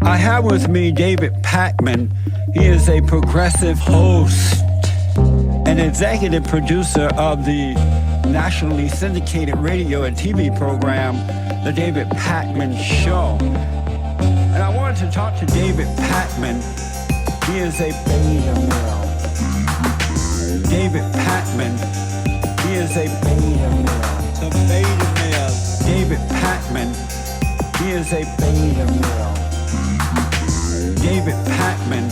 I have with me David Pakman. He is a progressive host and executive producer of the nationally syndicated radio and TV program, The David Pakman Show. And I wanted to talk to David Pakman. He is a beta male. David Pakman. He is a beta male. The beta male. David Pakman. He is a beta male. David Pakman.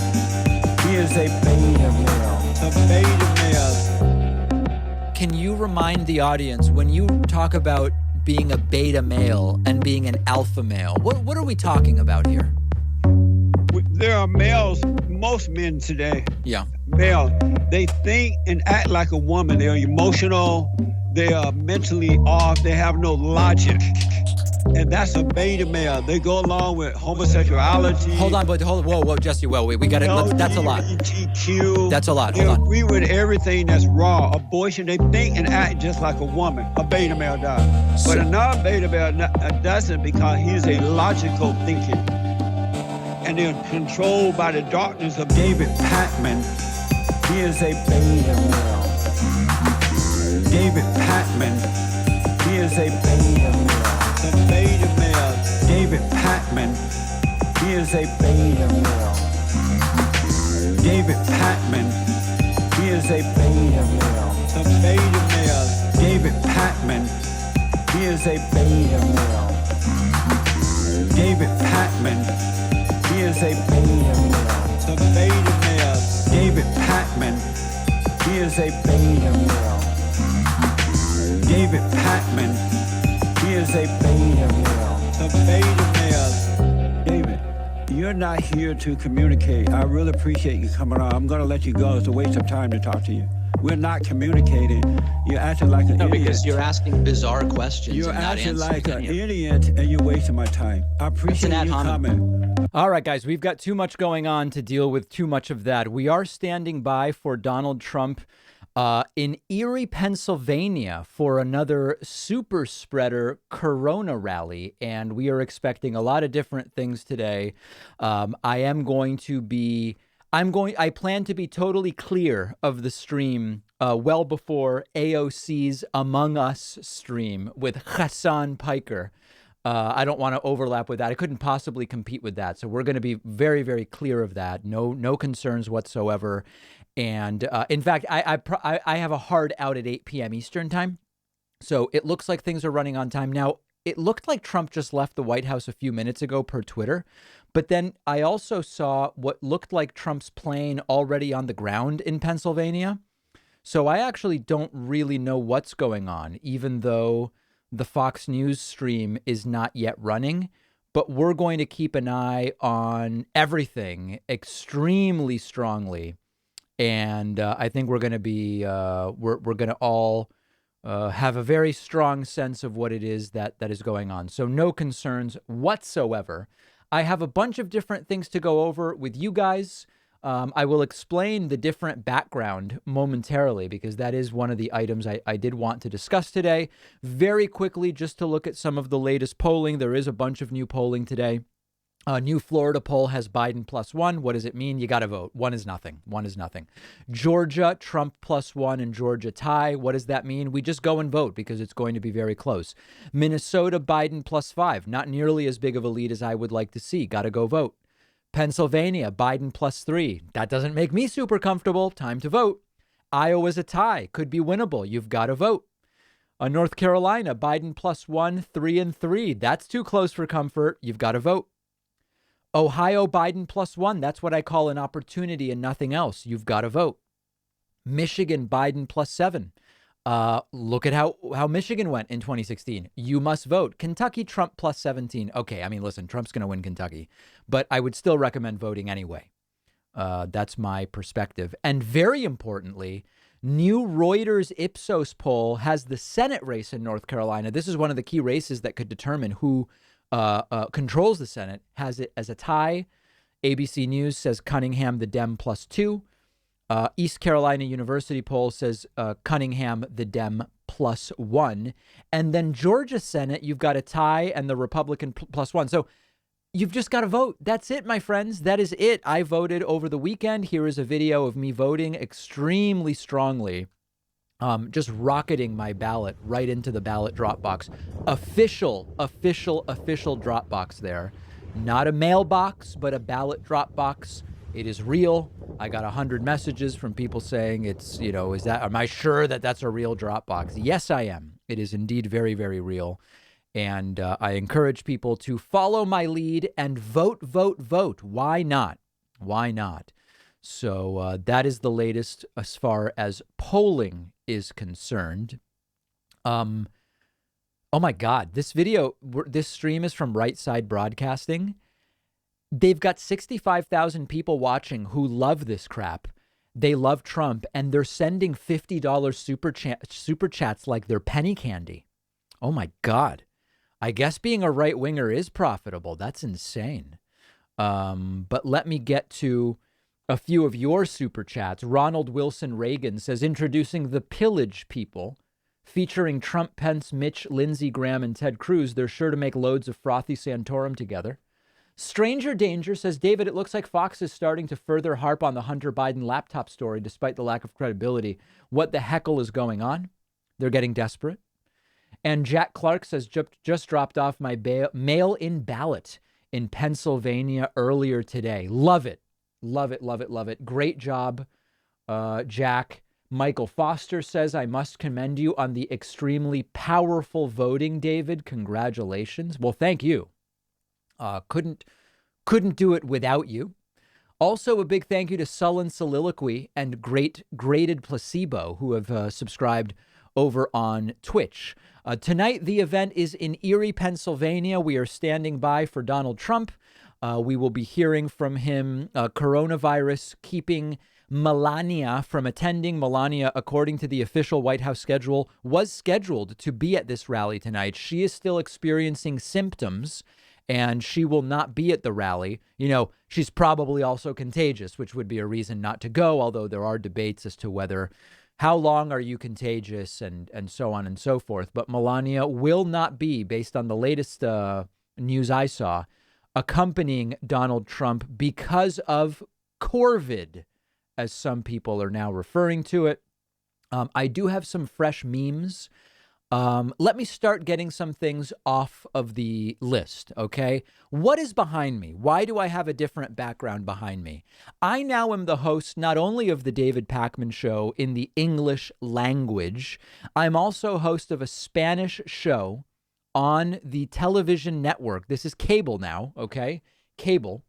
He is a beta male. The beta male. Can you remind the audience, when you talk about being a beta male and being an alpha male, what are we talking about here? There are males, most men today. Yeah. Male. They think and act like a woman. They're emotional. They are mentally off. They have no logic. And that's a beta male. They go along with homosexuality. Hold on, whoa, Jesse, we got to, that's a lot. LGBTQ. That's a lot, They hold on. agree with everything that's raw. Abortion, they think and act just like a woman. A beta male does. But a non-beta male doesn't, because he's a logical thinking. And they're controlled by the darkness of David Pakman. He is a beta male. David Pakman. He is a beta male. The beta male. David Pakman. He is a beta male. David Pakman. He is a beta male. The beta male. David Pakman. He is a beta male. David Pakman. He is a beta male. The beta male. David Pakman. He is a beta male. David Pakman. He is a beta male. The beta male. David, you're not here to communicate. I really appreciate you coming on. I'm going to let you go. It's a waste of time to talk to you. We're not communicating. You're acting like an idiot. No, because you're asking bizarre questions. You're and not acting answering like an any of them. idiot, and you're wasting my time. I appreciate ad you hominem. coming. All right, guys, we've got too much going on to deal with too much of that. We are standing by for Donald Trump in Erie, Pennsylvania for another super spreader Corona rally, and we are expecting a lot of different things today. I plan to be totally clear of the stream well before AOC's Among Us stream with Hassan Piker. I don't want to overlap with that. I couldn't possibly compete with that. So we're going to be very, very clear of that. No concerns whatsoever. And in fact, I have a hard out at 8 p.m. Eastern time. So it looks like things are running on time. Now, it looked like Trump just left the White House a few minutes ago per Twitter. But then I also saw what looked like Trump's plane already on the ground in Pennsylvania. So I actually don't really know what's going on, even though the Fox News stream is not yet running. But we're going to keep an eye on everything extremely strongly. And I think we're going to be we're going to all have a very strong sense of what it is that is going on. So no concerns whatsoever. I have a bunch of different things to go over with you guys. I will explain the different background momentarily, because that is one of the items I did want to discuss today. Very quickly, just to look at some of the latest polling. There is a bunch of new polling today. A new Florida poll has Biden +1. What does it mean? You got to vote. One is nothing. Georgia, Trump +1 and Georgia tie. What does that mean? We just go and vote because it's going to be very close. Minnesota, Biden +5. Not nearly as big of a lead as I would like to see. Got to go vote. Pennsylvania, Biden +3. That doesn't make me super comfortable. Time to vote. Iowa's a tie. Could be winnable. You've got to vote. North Carolina, Biden +1, 3 and 3. That's too close for comfort. You've got to vote. Ohio, Biden +1. That's what I call an opportunity and nothing else. You've got to vote. Michigan, Biden +7. Look at how Michigan went in 2016. You must vote. Kentucky, Trump +17. Okay, I mean, listen, Trump's going to win Kentucky, but I would still recommend voting anyway. That's my perspective. And very importantly, new Reuters Ipsos poll has the Senate race in North Carolina. This is one of the key races that could determine who controls the Senate. Has it as a tie. ABC News says Cunningham, the Dem, +2. East Carolina University poll says Cunningham, the Dem, +1. And then Georgia Senate, you've got a tie and the Republican +1. So You've just got to vote. That's it, my friends. That is it. I voted over the weekend. Here is a video of me voting extremely strongly, just rocketing my ballot right into the ballot drop box. Official drop box there. Not a mailbox, but a ballot drop box. It is real. I got 100 messages from people saying it's, am I sure that that's a real drop box? Yes, I am. It is indeed very, very real. And I encourage people to follow my lead and vote. Why not? Why not? So that is the latest as far as polling is concerned. Oh my God, this stream is from Right Side Broadcasting. They've got 65,000 people watching who love this crap. They love Trump, and they're sending $50 super chats like they're penny candy. Oh my God. I guess being a right winger is profitable. That's insane. But let me get to a few of your super chats. Ronald Wilson Reagan says, introducing the Pillage People, featuring Trump, Pence, Mitch, Lindsey Graham, and Ted Cruz. They're sure to make loads of frothy Santorum together. Stranger Danger says, David, it looks like Fox is starting to further harp on the Hunter Biden laptop story despite the lack of credibility. What the heckle is going on? They're getting desperate. And Jack Clark says, just dropped off my mail-in ballot in Pennsylvania earlier today. Love it. Love it, love it, love it. Great job, Jack. Michael Foster says, I must commend you on the extremely powerful voting, David. Congratulations. Well, thank you. Couldn't do it without you. Also, a big thank you to Sullen Soliloquy and Graded Placebo, who have subscribed over on Twitch. Tonight, the event is in Erie, Pennsylvania. We are standing by for Donald Trump. We will be hearing from him. Coronavirus keeping Melania from attending. Melania, according to the official White House schedule, was scheduled to be at this rally tonight. She is still experiencing symptoms, and she will not be at the rally. She's probably also contagious, which would be a reason not to go, although there are debates as to how long are you contagious and so on and so forth. But Melania will not be, based on the latest news I saw, accompanying Donald Trump because of Corvid, as some people are now referring to it. I do have some fresh memes. Let me start getting some things off of the list, okay? What is behind me? Why do I have a different background behind me? I now am the host not only of the David Pakman Show in the English language, I'm also host of a Spanish show on the television network. This is cable now, okay? Cable.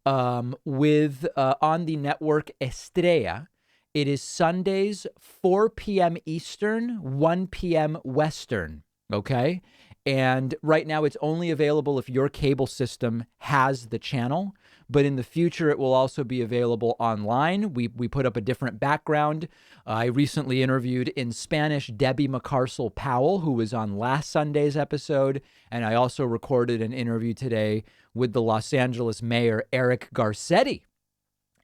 With on the network Estrella. It is Sundays, 4 p.m. Eastern, 1 p.m. Western, okay? And right now it's only available if your cable system has the channel, but in the future it will also be available online. We put up a different background. I recently interviewed in Spanish Debbie McCarcel Powell, who was on last Sunday's episode, and I also recorded an interview today with the Los Angeles mayor, Eric Garcetti.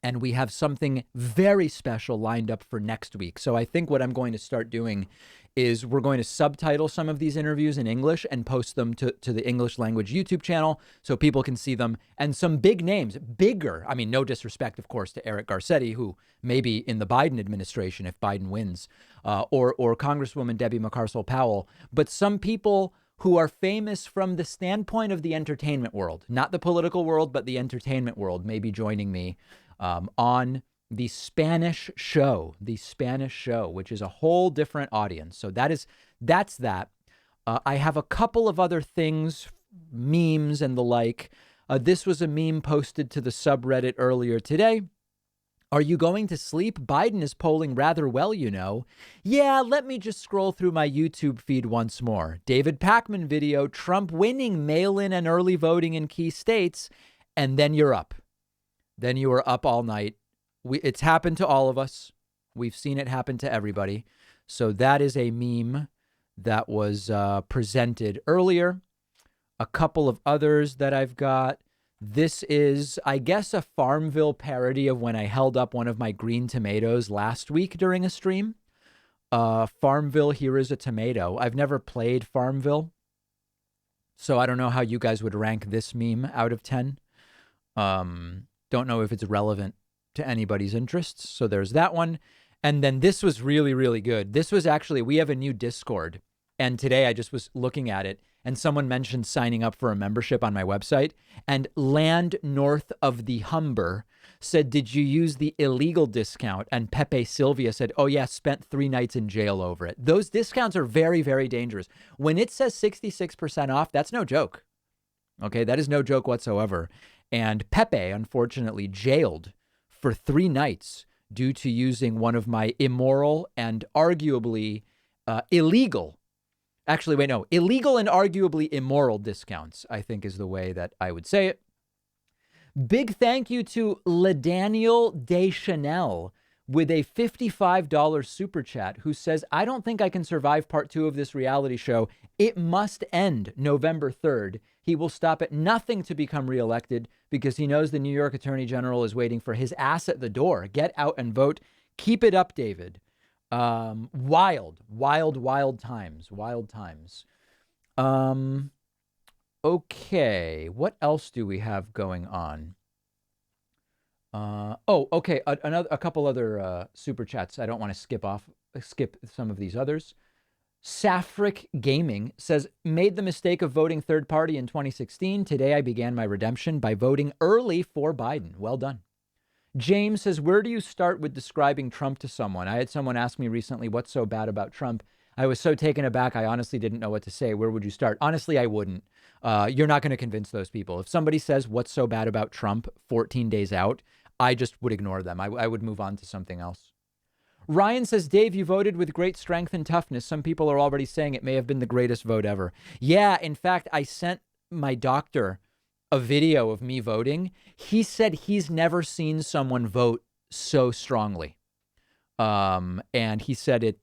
And we have something very special lined up for next week. So I think what I'm going to start doing is we're going to subtitle some of these interviews in English and post them to the English language YouTube channel so people can see them. And some big names, bigger. I mean, no disrespect, of course, to Eric Garcetti, who may be in the Biden administration if Biden wins, or Congresswoman Debbie McCarcel Powell. But some people who are famous from the standpoint of the entertainment world, not the political world, but the entertainment world, may be joining me on the Spanish show, which is a whole different audience. So that's that. I have a couple of other things, memes and the like. This was a meme posted to the subreddit earlier today. Are you going to sleep? Biden is polling rather well, Yeah, let me just scroll through my YouTube feed once more. David Pakman video, Trump winning mail-in and early voting in key states, and then you're up. Then you are up all night. It's happened to all of us. We've seen it happen to everybody. So that is a meme that was presented earlier. A couple of others that I've got. This is, I guess, a Farmville parody of when I held up one of my green tomatoes last week during a stream. Farmville, here is a tomato. I've never played Farmville. So I don't know how you guys would rank this meme out of 10. Don't know if it's relevant to anybody's interests. So there's that one. And then this was really, really good. This was actually, we have a new Discord. And today I just was looking at it and someone mentioned signing up for a membership on my website. And Land North of the Humber said, did you use the illegal discount? And Pepe Sylvia said, oh yeah, spent 3 nights in jail over it. Those discounts are very, very dangerous. When it says 66% off, that's no joke. Okay, that is no joke whatsoever. And Pepe, unfortunately, jailed for 3 nights due to using one of my immoral and arguably illegal. Actually, wait, no, illegal and arguably immoral discounts, I think is the way that I would say it. Big thank you to LaDaniel Deschanel with a $55 super chat who says, I don't think I can survive part 2 of this reality show. It must end November 3rd. He will stop at nothing to become reelected because he knows the New York Attorney General is waiting for his ass at the door. Get out and vote. Keep it up, David. Wild times. Okay, what else do we have going on? Okay, a couple other super chats. I don't want to skip some of these others. Safric Gaming says, made the mistake of voting third party in 2016. Today I began my redemption by voting early for Biden. Well done. James says, where do you start with describing Trump to someone? I had someone ask me recently, what's so bad about Trump? I was so taken aback, I honestly didn't know what to say. Where would you start? Honestly, I wouldn't. You're not going to convince those people. If somebody says, what's so bad about Trump 14 days out, I just would ignore them. I would move on to something else. Ryan says, Dave, you voted with great strength and toughness. Some people are already saying it may have been the greatest vote ever. Yeah, in fact, I sent my doctor a video of me voting. He said he's never seen someone vote so strongly. And he said he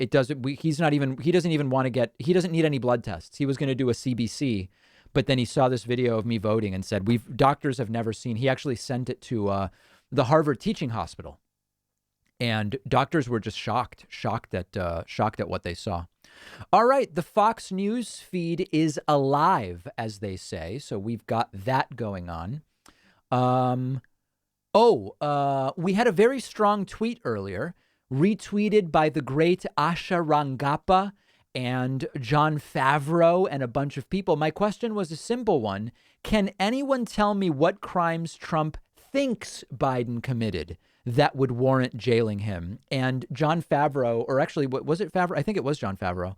doesn't need any blood tests. He was going to do a CBC, but then he saw this video of me voting and said, doctors have never seen. He actually sent it to the Harvard Teaching Hospital, and doctors were just shocked at what they saw. All right, the Fox News feed is alive, as they say, so we've got that going on. We had a very strong tweet earlier, retweeted by the great Asha Rangappa and Jon Favreau and a bunch of people. My question was a simple one. Can anyone tell me what crimes Trump thinks Biden committed that would warrant jailing him? And Jon Favreau, or actually, what was it, Favreau? I think it was Jon Favreau,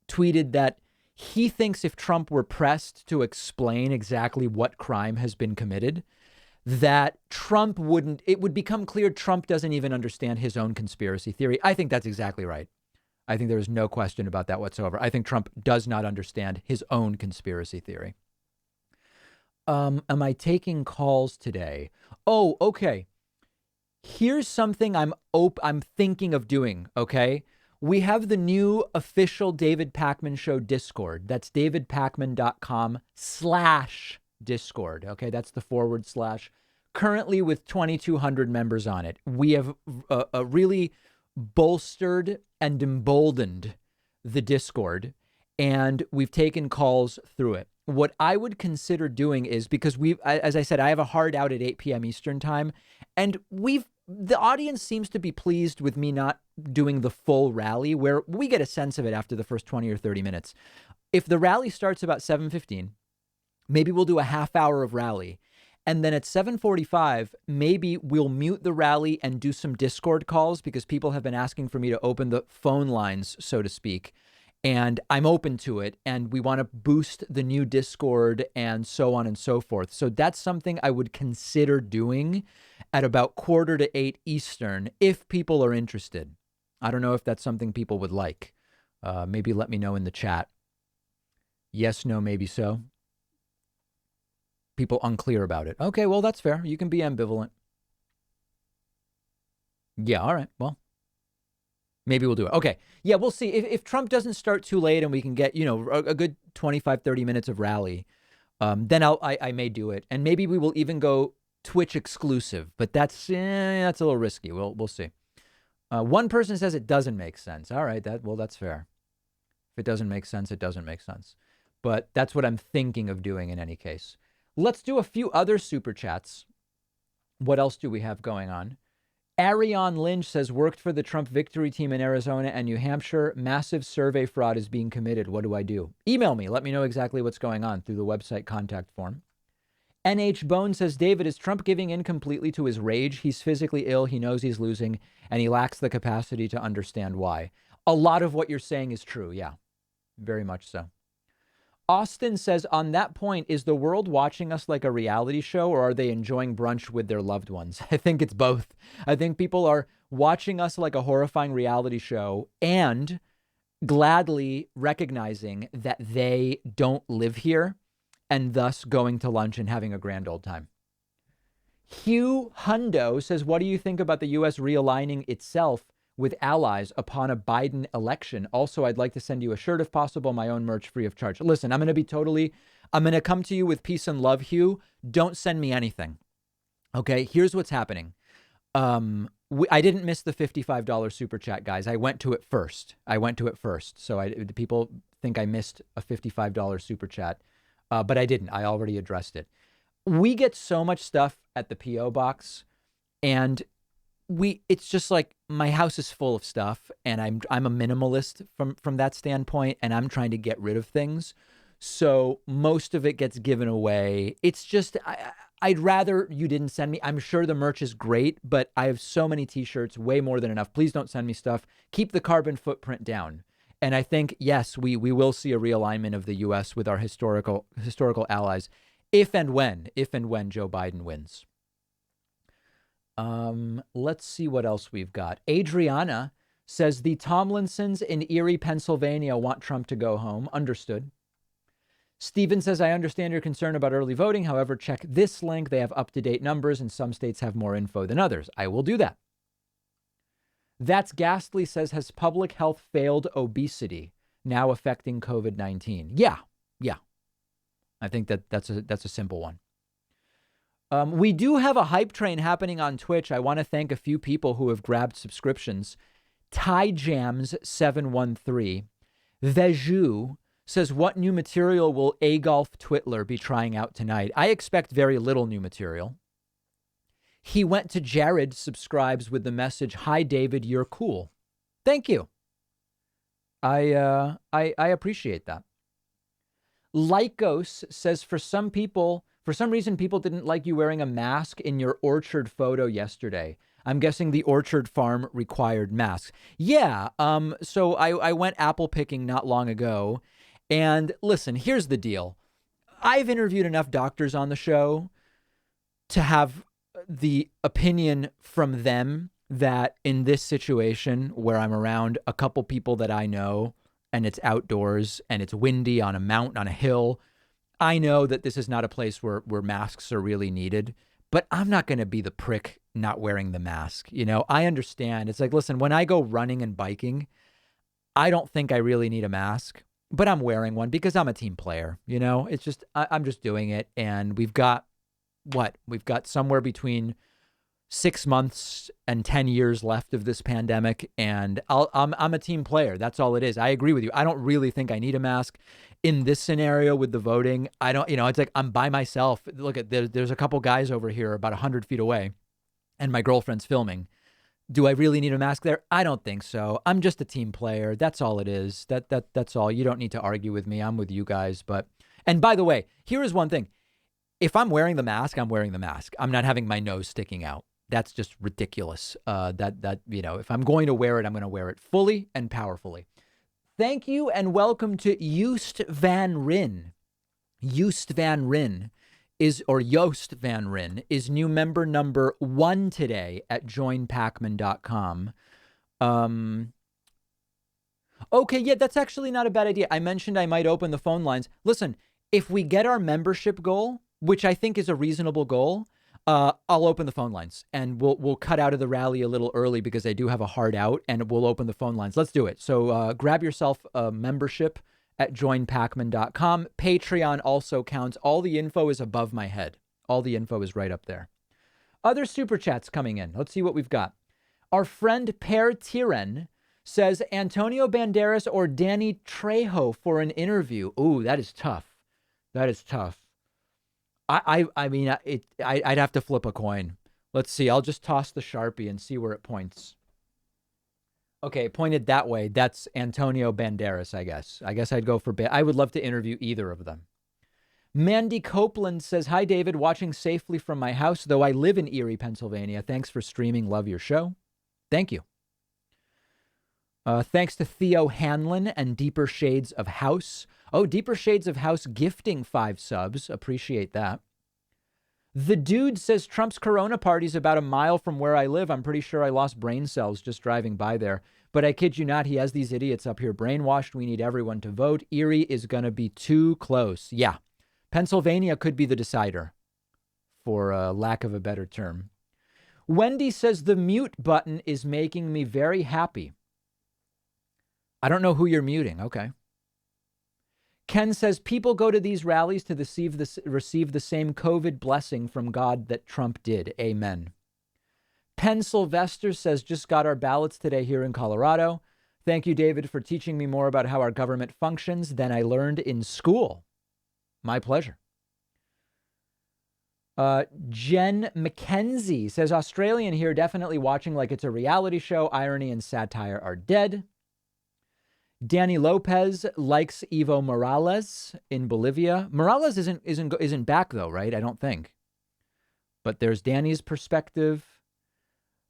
tweeted that he thinks if Trump were pressed to explain exactly what crime has been committed, that it would become clear Trump doesn't even understand his own conspiracy theory. I think that's exactly right. I think there is no question about that whatsoever. I think Trump does not understand his own conspiracy theory. Am I taking calls today? Oh, okay. Here's something I'm thinking of doing, okay? We have the new official David Pakman Show Discord. That's davidpakman.com/Discord. Okay, that's the /. Currently with 2,200 members on it. We have really bolstered and emboldened the Discord, and we've taken calls through it. What I would consider doing is, because as I said, I have a hard out at 8 p.m. Eastern time, and the audience seems to be pleased with me not doing the full rally, where we get a sense of it after the first 20 or 30 minutes. If the rally starts about 7:15, maybe we'll do a half hour of rally. And then at 7:45, maybe we'll mute the rally and do some Discord calls, because people have been asking for me to open the phone lines, so to speak. And I'm open to it. And we want to boost the new Discord and so on and so forth. So that's something I would consider doing at about 7:45 Eastern, if people are interested. I don't know if that's something people would like. Maybe let me know in the chat. Yes, no, maybe so. People unclear about it. Okay, well, that's fair. You can be ambivalent. Yeah, all right. Well, maybe we'll do it. Okay. Yeah, we'll see. If Trump doesn't start too late and we can get, a good 25, 30 minutes of rally, then I may do it. And maybe we will even go Twitch exclusive, but that's a little risky. We'll see. One person says it doesn't make sense. All right, that's fair. If it doesn't make sense, it doesn't make sense. But that's what I'm thinking of doing in any case. Let's do a few other super chats. What else do we have going on? Arion Lynch says, worked for the Trump victory team in Arizona and New Hampshire. Massive survey fraud is being committed. What do I do? Email me. Let me know exactly what's going on through the website contact form. NH Bone says, David, is Trump giving in completely to his rage? He's physically ill. He knows he's losing, and he lacks the capacity to understand why. A lot of what you're saying is true. Yeah, very much so. Austin says, on that point, is the world watching us like a reality show, or are they enjoying brunch with their loved ones? I think it's both. I think people are watching us like a horrifying reality show and gladly recognizing that they don't live here and thus going to lunch and having a grand old time. Hugh Hundo says, what do you think about the U.S. realigning itself with allies upon a Biden election? Also, I'd like to send you a shirt if possible, my own merch free of charge. Listen, I'm going to come to you with peace and love, Hugh. Don't send me anything. Okay, here's what's happening. I didn't miss the $55 super chat, guys. I went to it first. So people think I missed a $55 super chat, but I didn't. I already addressed it. We get so much stuff at the P.O. box, and it's just like my house is full of stuff, and I'm a minimalist from that standpoint, and I'm trying to get rid of things. So most of it gets given away. It's just, I'd rather you didn't send me. I'm sure the merch is great, but I have so many t-shirts, way more than enough. Please don't send me stuff. Keep the carbon footprint down. And I think, yes, we will see a realignment of the U.S. with our historical allies if and when Joe Biden wins. Let's see what else we've got. Adriana says the Tomlinsons in Erie, Pennsylvania want Trump to go home. Understood. Steven says, I understand your concern about early voting. However, check this link. They have up-to-date numbers and some states have more info than others. I will do that. That's Ghastly says, has public health failed obesity now affecting COVID-19? Yeah. I think that's a simple one. We do have a hype train happening on Twitch. I want to thank a few people who have grabbed subscriptions. Ty Jams 713, Veju says, what new material will Agolf Twitler be trying out tonight? I expect very little new material. He went to Jared subscribes with the message, hi, David, you're cool. Thank you. I appreciate that. Lycos says, for some reason, people didn't like you wearing a mask in your orchard photo yesterday. I'm guessing the orchard farm required masks. Yeah. So I went apple picking not long ago. And listen, here's the deal. I've interviewed enough doctors on the show to have the opinion from them that in this situation where I'm around a couple people that I know and it's outdoors and it's windy on a mountain, on a hill, I know that this is not a place where masks are really needed, but I'm not going to be the prick not wearing the mask. You know, I understand. It's like, listen, when I go running and biking, I don't think I really need a mask, but I'm wearing one because I'm a team player. You know, it's just, I'm just doing it. And we've got somewhere between 6 months and 10 years left of this pandemic. And I'm a team player. That's all it is. I agree with you. I don't really think I need a mask in this scenario with the voting. I don't, it's like I'm by myself. Look at there's a couple guys over here about 100 feet away and my girlfriend's filming. Do I really need a mask there? I don't think so. I'm just a team player. That's all it is. That's all. You don't need to argue with me. I'm with you guys. And by the way, here is one thing. If I'm wearing the mask, I'm wearing the mask. I'm not having my nose sticking out. That's just ridiculous. If I'm going to wear it, I'm going to wear it fully and powerfully. Thank you and welcome to Joost Van Ryn. Joost Van Ryn is new member number 1 today at joinpacman.com. Okay, yeah, that's actually not a bad idea. I mentioned I might open the phone lines. Listen, if we get our membership goal, which I think is a reasonable goal, I'll open the phone lines and we'll cut out of the rally a little early because I do have a hard out and we'll open the phone lines. Let's do it. So grab yourself a membership at joinpacman.com. Patreon also counts. All the info is above my head. All the info is right up there. Other super chats coming in. Let's see what we've got. Our friend Per Tiren says Antonio Banderas or Danny Trejo for an interview. Ooh, that is tough. That is tough. I mean, I'd have to flip a coin. Let's see. I'll just toss the Sharpie and see where it points. Okay, pointed that way. That's Antonio Banderas, I guess. I guess I'd go for... I would love to interview either of them. Mandy Copeland says, hi, David. Watching safely from my house, though I live in Erie, Pennsylvania. Thanks for streaming. Love your show. Thank you. Thanks to Theo Hanlon and Deeper Shades of House. Oh, Deeper Shades of House gifting 5 subs. Appreciate that. The Dude says Trump's Corona party's about a mile from where I live. I'm pretty sure I lost brain cells just driving by there. But I kid you not, he has these idiots up here brainwashed. We need everyone to vote. Erie is going to be too close. Yeah. Pennsylvania could be the decider, for lack of a better term. Wendy says the mute button is making me very happy. I don't know who you're muting. Okay. Ken says people go to these rallies to receive the same COVID blessing from God that Trump did. Amen. Penn Sylvester says just got our ballots today here in Colorado. Thank you, David, for teaching me more about how our government functions than I learned in school. My pleasure. Jen McKenzie says Australian here, definitely watching like it's a reality show. Irony and satire are dead. Danny Lopez likes Evo Morales in Bolivia. Morales isn't back though, right? I don't think. But there's Danny's perspective.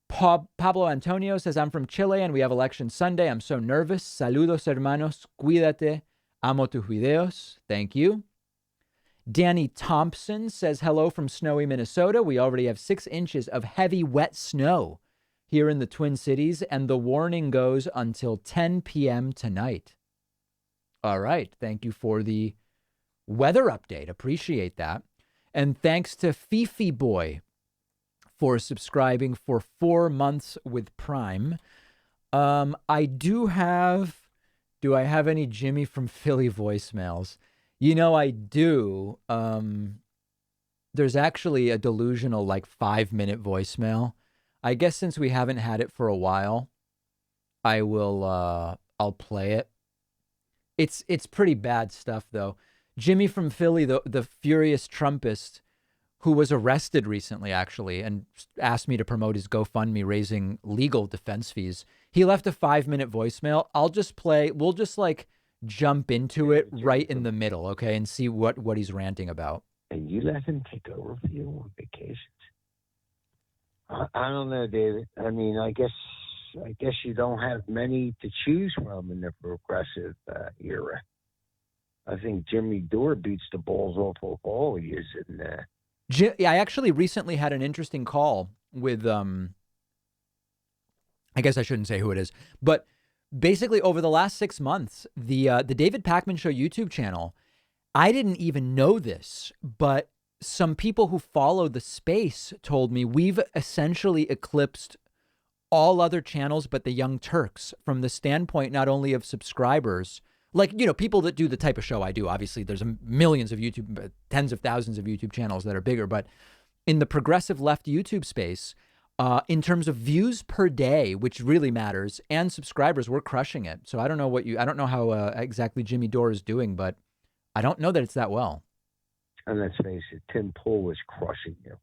Pablo Antonio says, I'm from Chile and we have election Sunday. I'm so nervous. Saludos, hermanos. Cuídate. Amo tus videos. Thank you. Danny Thompson says, hello from snowy Minnesota. We already have 6 inches of heavy, wet snow here in the Twin Cities, and the warning goes until 10 p.m. tonight. All right. Thank you for the weather update. Appreciate that. And thanks to Fifi Boy for subscribing for 4 months with Prime. Do I have any Jimmy from Philly voicemails? You know, I do. There's actually a delusional 5-minute voicemail. I guess since we haven't had it for a while, I'll play it. It's pretty bad stuff though. Jimmy from Philly, the furious Trumpist who was arrested recently actually and asked me to promote his GoFundMe raising legal defense fees. He left a 5-minute voicemail. We'll just jump into it right in the middle, okay, and see what he's ranting about. And you let him take over for you on vacations? I don't know, David. I mean, I guess you don't have many to choose from in the progressive era. I think Jimmy Dore beats the balls off of all of you. I actually recently had an interesting call with, I guess I shouldn't say who it is, but basically over the last 6 months, the David Pakman Show YouTube channel, I didn't even know this, but some people who follow the space told me we've essentially eclipsed all other channels but the Young Turks from the standpoint not only of subscribers, people that do the type of show I do. Obviously, there's millions of YouTube, tens of thousands of YouTube channels that are bigger, but in the progressive left YouTube space, in terms of views per day, which really matters, and subscribers, we're crushing it. So I don't know how exactly Jimmy Dore is doing, but I don't know that it's that well. And let's face it, Tim Pool is crushing you.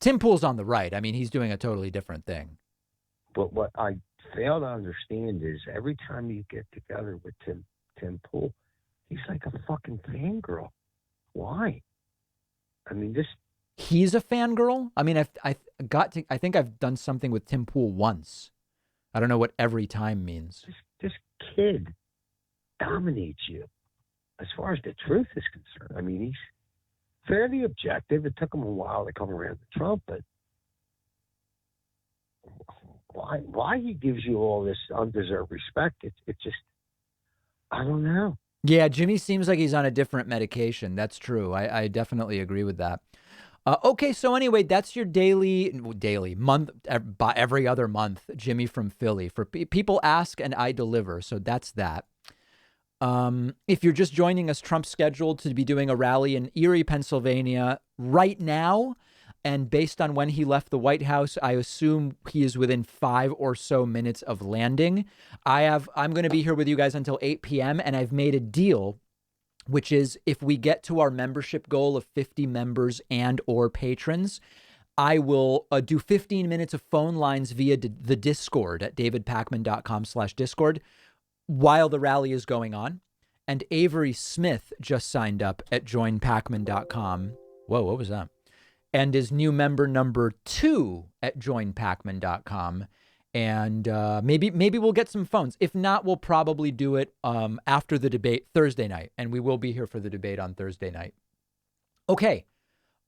Tim Pool's on the right. I mean, he's doing a totally different thing. But what I fail to understand is every time you get together with Tim Pool, he's like a fucking fangirl. Why? I mean, he's a fangirl? I mean, I think I've done something with Tim Pool once. I don't know what every time means. This kid dominates you as far as the truth is concerned. I mean, he's fairly objective. It took him a while to come around to Trump, but why he gives you all this undeserved respect, it just, I don't know. Yeah, Jimmy seems like he's on a different medication. That's true. I definitely agree with that. Okay, so anyway, that's your daily month, every other month, Jimmy from Philly. For people ask and I deliver, so that's that. If you're just joining us, Trump's scheduled to be doing a rally in Erie, Pennsylvania right now. And based on when he left the White House, I assume he is within 5 or so minutes of landing. I'm going to be here with you guys until 8 p.m. And I've made a deal, which is if we get to our membership goal of 50 members and or patrons, I will do 15 minutes of phone lines via the Discord at davidpakman.com/Discord while the rally is going on. And Avery Smith just signed up at joinpakman.com. Whoa, what was that? And is new member number 2 at joinpakman.com. And maybe we'll get some phones. If not, we'll probably do it after the debate Thursday night. And we will be here for the debate on Thursday night. Okay.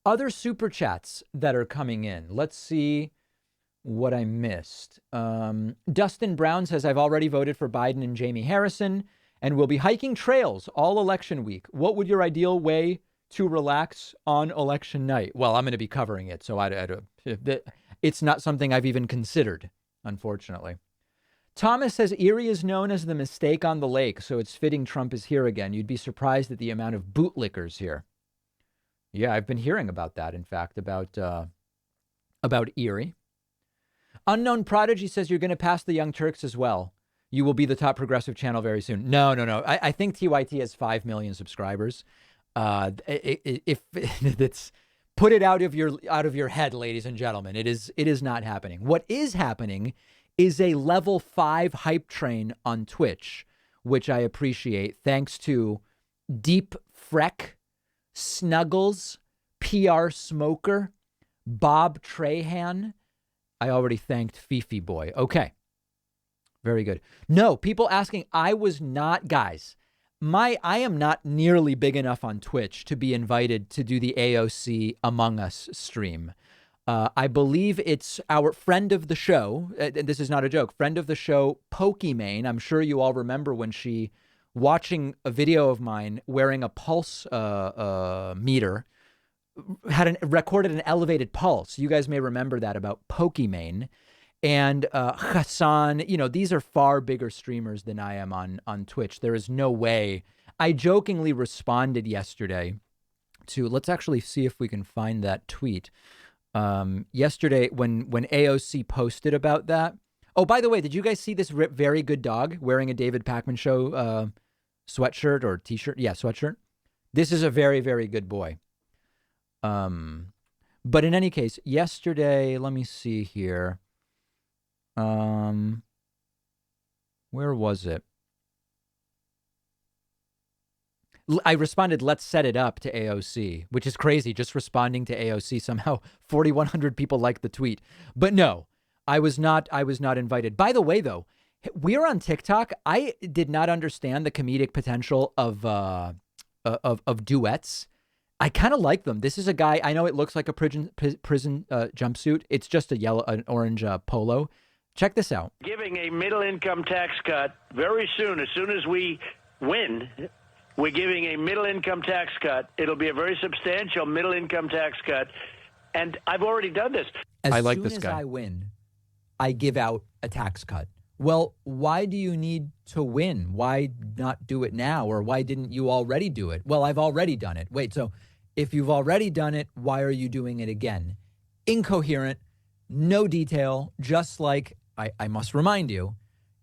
Other super chats that are coming in. Let's see what I missed. Dustin Brown says, I've already voted for Biden and Jamie Harrison and will be hiking trails all election week. What would your ideal way to relax on election night? Well, I'm going to be covering it, so it's not something I've even considered, unfortunately. Thomas says Erie is known as the mistake on the lake, so it's fitting Trump is here again. You'd be surprised at the amount of bootlickers here. Yeah, I've been hearing about that, in fact, about Erie. Unknown Prodigy says you're going to pass the Young Turks as well. You will be the top progressive channel very soon. No. I think TYT has 5 million subscribers. If it's put it out of your head, ladies and gentlemen, it is not happening. What is happening is a level 5 hype train on Twitch, which I appreciate. Thanks to Deep Freck, Snuggles, PR Smoker, Bob Trahan. I already thanked Fifi Boy. Okay. Very good. No, people asking, I was not, guys, I am not nearly big enough on Twitch to be invited to do the AOC Among Us stream. I believe it's our friend of the show. This is not a joke. Friend of the show, Pokimane. I'm sure you all remember when she watching a video of mine wearing a pulse meter, recorded an elevated pulse. You guys may remember that about Pokimane. And Hassan, these are far bigger streamers than I am on Twitch. There is no way. I jokingly responded yesterday to, let's actually see if we can find that tweet. Yesterday when AOC posted about that. Oh, by the way, did you guys see this very good dog wearing a David Pakman Show sweatshirt or t-shirt? Yeah, sweatshirt. This is a very, very good boy. But in any case, yesterday, let me see here. Where was it? I responded, let's set it up to AOC, which is crazy. Just responding to AOC. Somehow 4,100 people liked the tweet. But no, I was not invited. By the way, though, we're on TikTok. I did not understand the comedic potential of duets. I kind of like them. This is a guy, I know it looks like a prison jumpsuit. It's just an orange polo. Check this out. Giving a middle-income tax cut very soon. As soon as we win, we're giving a middle-income tax cut. It'll be a very substantial middle-income tax cut. And I've already done this. I like this guy. As soon as I win, I give out a tax cut. Well, why do you need to win? Why not do it now? Or why didn't you already do it? Well, I've already done it. Wait, so if you've already done it, why are you doing it again? Incoherent, no detail, just like, I must remind you,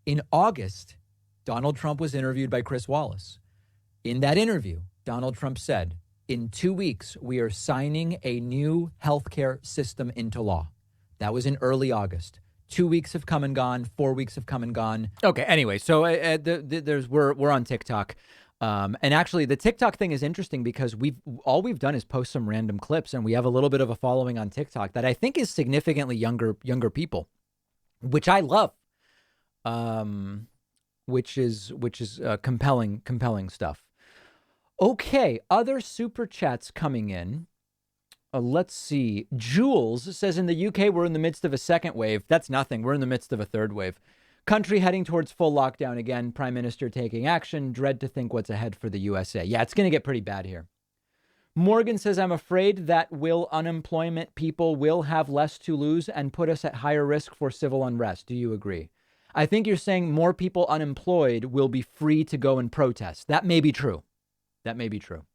in August, Donald Trump was interviewed by Chris Wallace. In that interview, Donald Trump said, in 2 weeks, we are signing a new healthcare system into law. That was in early August. 2 weeks have come and gone. 4 weeks have come and gone. Okay. Anyway, so we're on TikTok, and actually the TikTok thing is interesting because all we've done is post some random clips, and we have a little bit of a following on TikTok that I think is significantly younger people, which I love, which is compelling stuff. Okay, other super chats coming in. Let's see. Jules says in the UK, we're in the midst of a second wave. That's nothing. We're in the midst of a third wave. Country heading towards full lockdown again. Prime Minister taking action. Dread to think what's ahead for the USA. Yeah, it's going to get pretty bad here. Morgan says, I'm afraid that unemployment people will have less to lose and put us at higher risk for civil unrest. Do you agree? I think you're saying more people unemployed will be free to go and protest. That may be true. That may be true.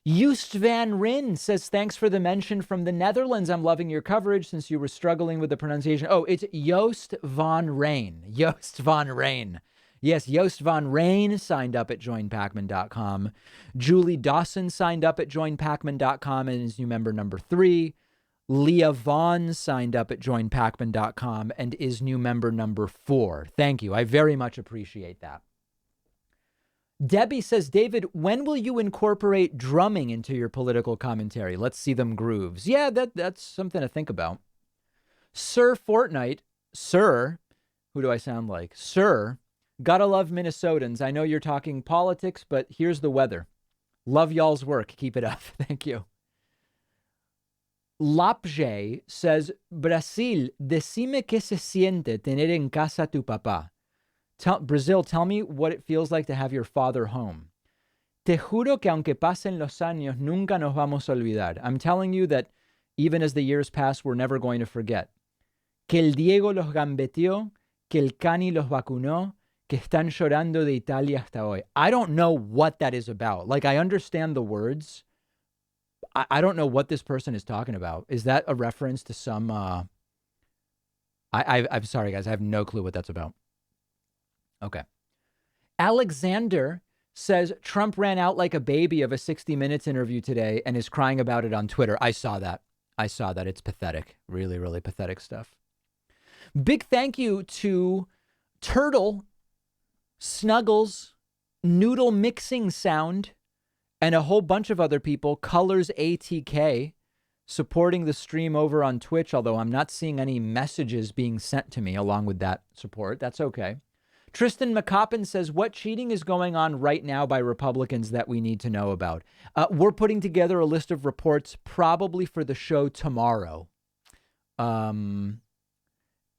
Joost van Ryn says, thanks for the mention from the Netherlands. I'm loving your coverage since you were struggling with the pronunciation. Oh, it's Joost van Ryn. Joost van Ryn. Yes, Joost van Ryn signed up at joinpacman.com. Julie Dawson signed up at joinpacman.com and is new member number 3. Leah Vaughn signed up at joinpacman.com and is new member number 4. Thank you. I very much appreciate that. Debbie says, David, when will you incorporate drumming into your political commentary? Let's see them grooves. Yeah, that's something to think about. Sir Fortnite, Sir, who do I sound like? Sir, gotta love Minnesotans. I know you're talking politics, but here's the weather. Love y'all's work. Keep it up. Thank you. Lapje says, Brasil, decime que se siente tener en casa tu papá. Brazil, tell me what it feels like to have your father home. Te juro que aunque pasen los años, nunca nos vamos a olvidar. I'm telling you that even as the years pass, we're never going to forget. Que el Diego los gambeteó, que el Cani los vacunó, que están llorando de Italia hasta hoy. I don't know what that is about. Like, I understand the words. I don't know what this person is talking about. Is that a reference to some... I'm sorry, guys. I have no clue what that's about. Okay. Alexander says Trump ran out like a baby of a 60 Minutes interview today and is crying about it on Twitter. I saw that. It's pathetic. Really, really pathetic stuff. Big thank you to Turtle, Snuggles, Noodle Mixing Sound, and a whole bunch of other people, Colors ATK, supporting the stream over on Twitch, although I'm not seeing any messages being sent to me along with that support. That's okay. Tristan McCoppin says, what cheating is going on right now by Republicans that we need to know about? We're putting together a list of reports probably for the show tomorrow. And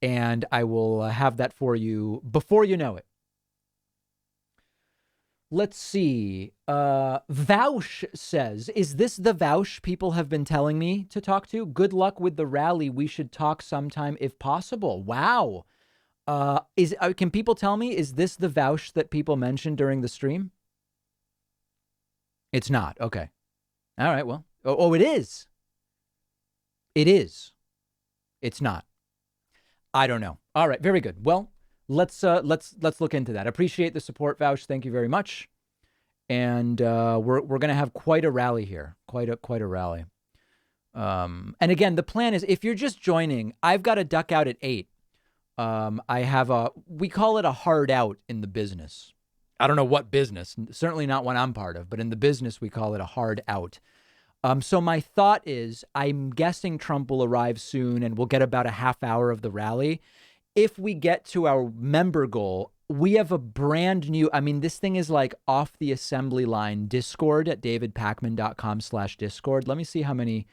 I will have that for you before you know it. Let's see. Vaush says, is this the Vaush people have been telling me to talk to? Good luck with the rally. We should talk sometime if possible. Wow. Can people tell me, is this the Vaush that people mentioned during the stream? It's not. Okay. All right. Well, oh, it is. It is. It's not. I don't know. All right. Very good. Well, let's look into that. Appreciate the support, Vaush. Thank you very much. And we're going to have quite a rally here. Quite a rally. And again, the plan is, if you're just joining, I've got to duck out at 8. I have we call it a hard out in the business. I don't know what business, certainly not one I'm part of, but in the business, we call it a hard out. So my thought is, I'm guessing Trump will arrive soon and we'll get about a half hour of the rally. If we get to our member goal, we have a brand new, I mean, this thing is like off the assembly line Discord at davidpakman.com/Discord. Let me see how many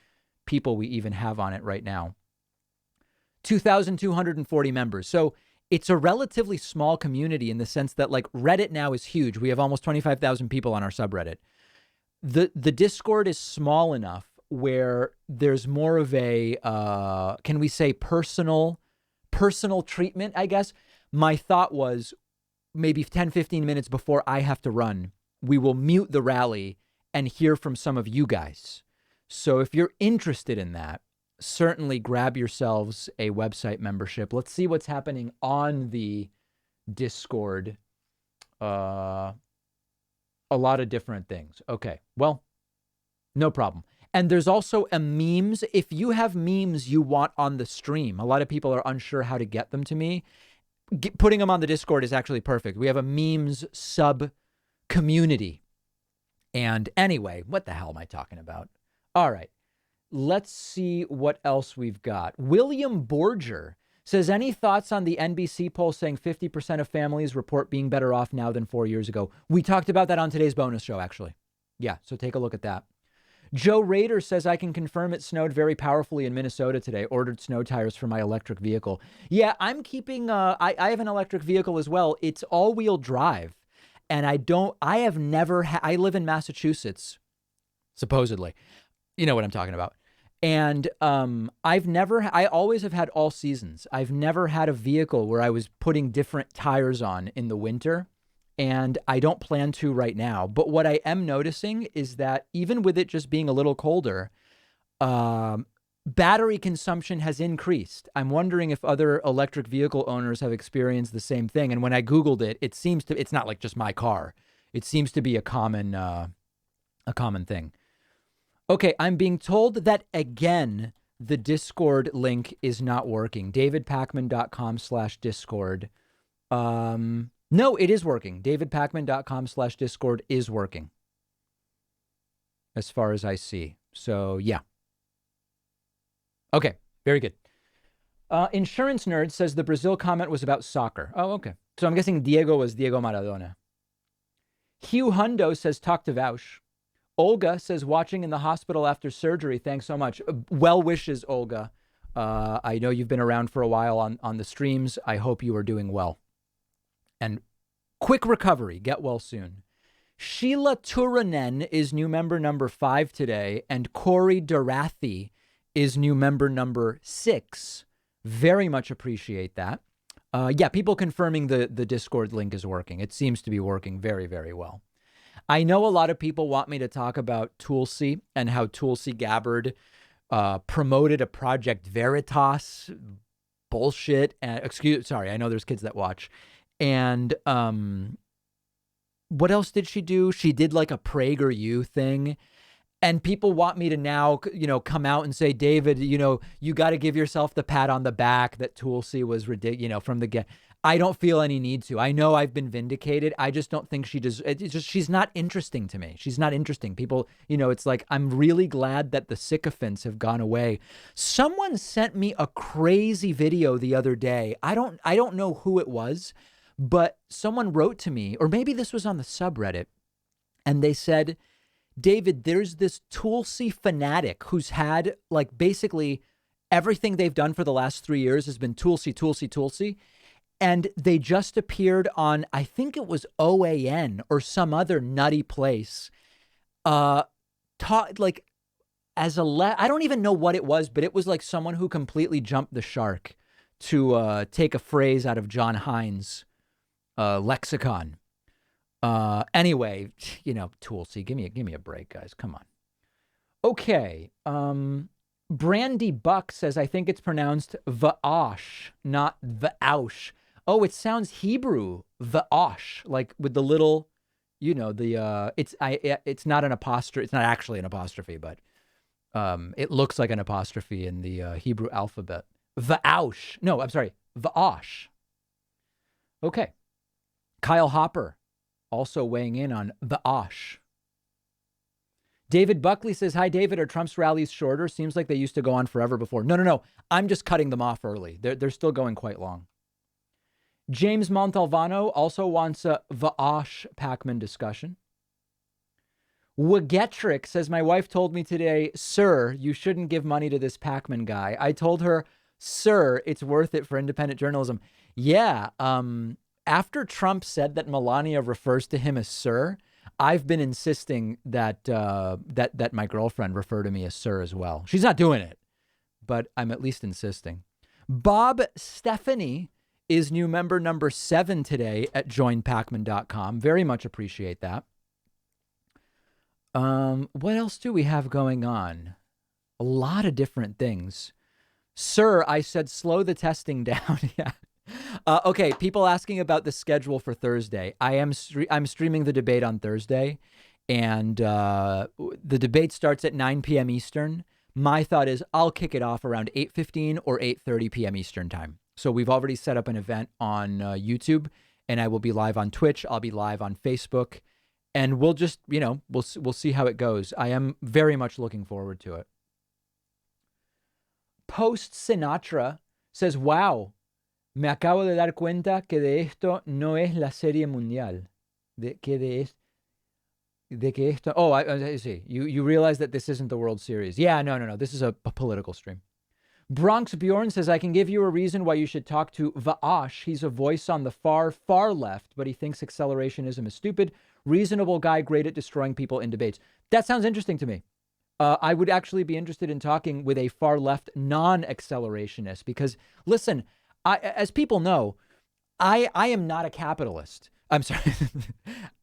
people we even have on it right now. 2,240 members. So it's a relatively small community in the sense that, like, Reddit now is huge. We have almost 25,000 people on our subreddit. The Discord is small enough where there's more of a, can we say personal treatment, I guess. My thought was maybe 10, 15 minutes before I have to run, we will mute the rally and hear from some of you guys. So if you're interested in that, certainly grab yourselves a website membership. Let's see what's happening on the Discord. A lot of different things. Okay, well, no problem. And there's also a memes. If you have memes you want on the stream, a lot of people are unsure how to get them to me. Putting them on the Discord is actually perfect. We have a memes sub community. And anyway, what the hell am I talking about? All right. Let's see what else we've got. William Borger says, any thoughts on the NBC poll saying 50% of families report being better off now than 4 years ago? We talked about that on today's bonus show, actually. Yeah, so take a look at that. Joe Rader says, I can confirm it snowed very powerfully in Minnesota today. Ordered snow tires for my electric vehicle. Yeah, I'm keeping, I have an electric vehicle as well. It's all-wheel drive. And I live in Massachusetts, supposedly. You know what I'm talking about. And I always have had all seasons. I've never had a vehicle where I was putting different tires on in the winter and I don't plan to right now. But what I am noticing is that even with it just being a little colder, battery consumption has increased. I'm wondering if other electric vehicle owners have experienced the same thing. And when I Googled it, it's not like just my car. It seems to be a common thing. Okay, I'm being told that again, the Discord link is not working. davidpakman.com/Discord. No, it is working. davidpakman.com/Discord is working. As far as I see. So, yeah. Okay, very good. Insurance Nerd says the Brazil comment was about soccer. Oh, okay. So I'm guessing Diego was Diego Maradona. Hugh Hundo says talk to Vaush. Olga says watching in the hospital after surgery. Thanks so much. Well wishes, Olga. I know you've been around for a while on the streams. I hope you are doing well. And quick recovery. Get well soon. Sheila Turanen is new member number 5 today, and Corey Dorathi is new member number 6. Very much appreciate that. Yeah, people confirming the Discord link is working. It seems to be working very, very well. I know a lot of people want me to talk about Tulsi and how Tulsi Gabbard promoted a Project Veritas bullshit. And I know there's kids that watch. And what else did she do? She did like a PragerU thing. And people want me to now, come out and say, David, you got to give yourself the pat on the back that Tulsi was ridiculous, from the get. I don't feel any need to. I know I've been vindicated. I just don't think she does. She's not interesting to me. She's not interesting. People, it's like, I'm really glad that the sycophants have gone away. Someone sent me a crazy video the other day. I don't know who it was, but someone wrote to me, or maybe this was on the subreddit, and they said, David, there's this Tulsi fanatic who's had like basically everything they've done for the last 3 years has been Tulsi, Tulsi, Tulsi. And they just appeared on, I think it was OAN or some other nutty place. I don't even know what it was, but it was like someone who completely jumped the shark to take a phrase out of John Hines' lexicon. Anyway, Tulsi, give me a break, guys. Come on. Okay. Brandy Buck says, I think it's pronounced Va'osh, not Va'aush. Oh, it sounds Hebrew, Va'osh, like with the little, it's not an apostrophe. It's not actually an apostrophe, but it looks like an apostrophe in the Hebrew alphabet. Va'aush. No, I'm sorry. Va'osh. Okay. Kyle Hopper also weighing in on Va'osh. David Buckley says, hi, David, are Trump's rallies shorter? Seems like they used to go on forever before. No. I'm just cutting them off early. They're still going quite long. James Montalvano also wants a Va'osh Pacman discussion. Wagetrick says, my wife told me today, sir, you shouldn't give money to this Pacman guy. I told her, sir, it's worth it for independent journalism. Yeah. After Trump said that Melania refers to him as sir, I've been insisting that that my girlfriend refer to me as sir as well. She's not doing it, but I'm at least insisting. Bob Stephanie is new member number 7 today at joinpacman.com. Very much appreciate that. What else do we have going on? A lot of different things. Sir, I said slow the testing down. Yeah. Okay, people asking about the schedule for Thursday. I'm streaming the debate on Thursday, and the debate starts at 9 p.m. Eastern. My thought is I'll kick it off around 8:15 or 8:30 p.m. Eastern time. So we've already set up an event on YouTube, and I will be live on Twitch. I'll be live on Facebook, and we'll just, we'll see how it goes. I am very much looking forward to it. Post Sinatra says, wow. Me acabo de dar cuenta que de esto no es la serie mundial. Oh, I see. You realize that this isn't the World Series. Yeah, no. This is a political stream. Bronx Bjorn says, I can give you a reason why you should talk to Va'osh. He's a voice on the far, far left, but he thinks accelerationism is stupid. Reasonable guy, great at destroying people in debates. That sounds interesting to me. I would actually be interested in talking with a far left non-accelerationist because, listen, as people know, I am not a capitalist. I'm sorry.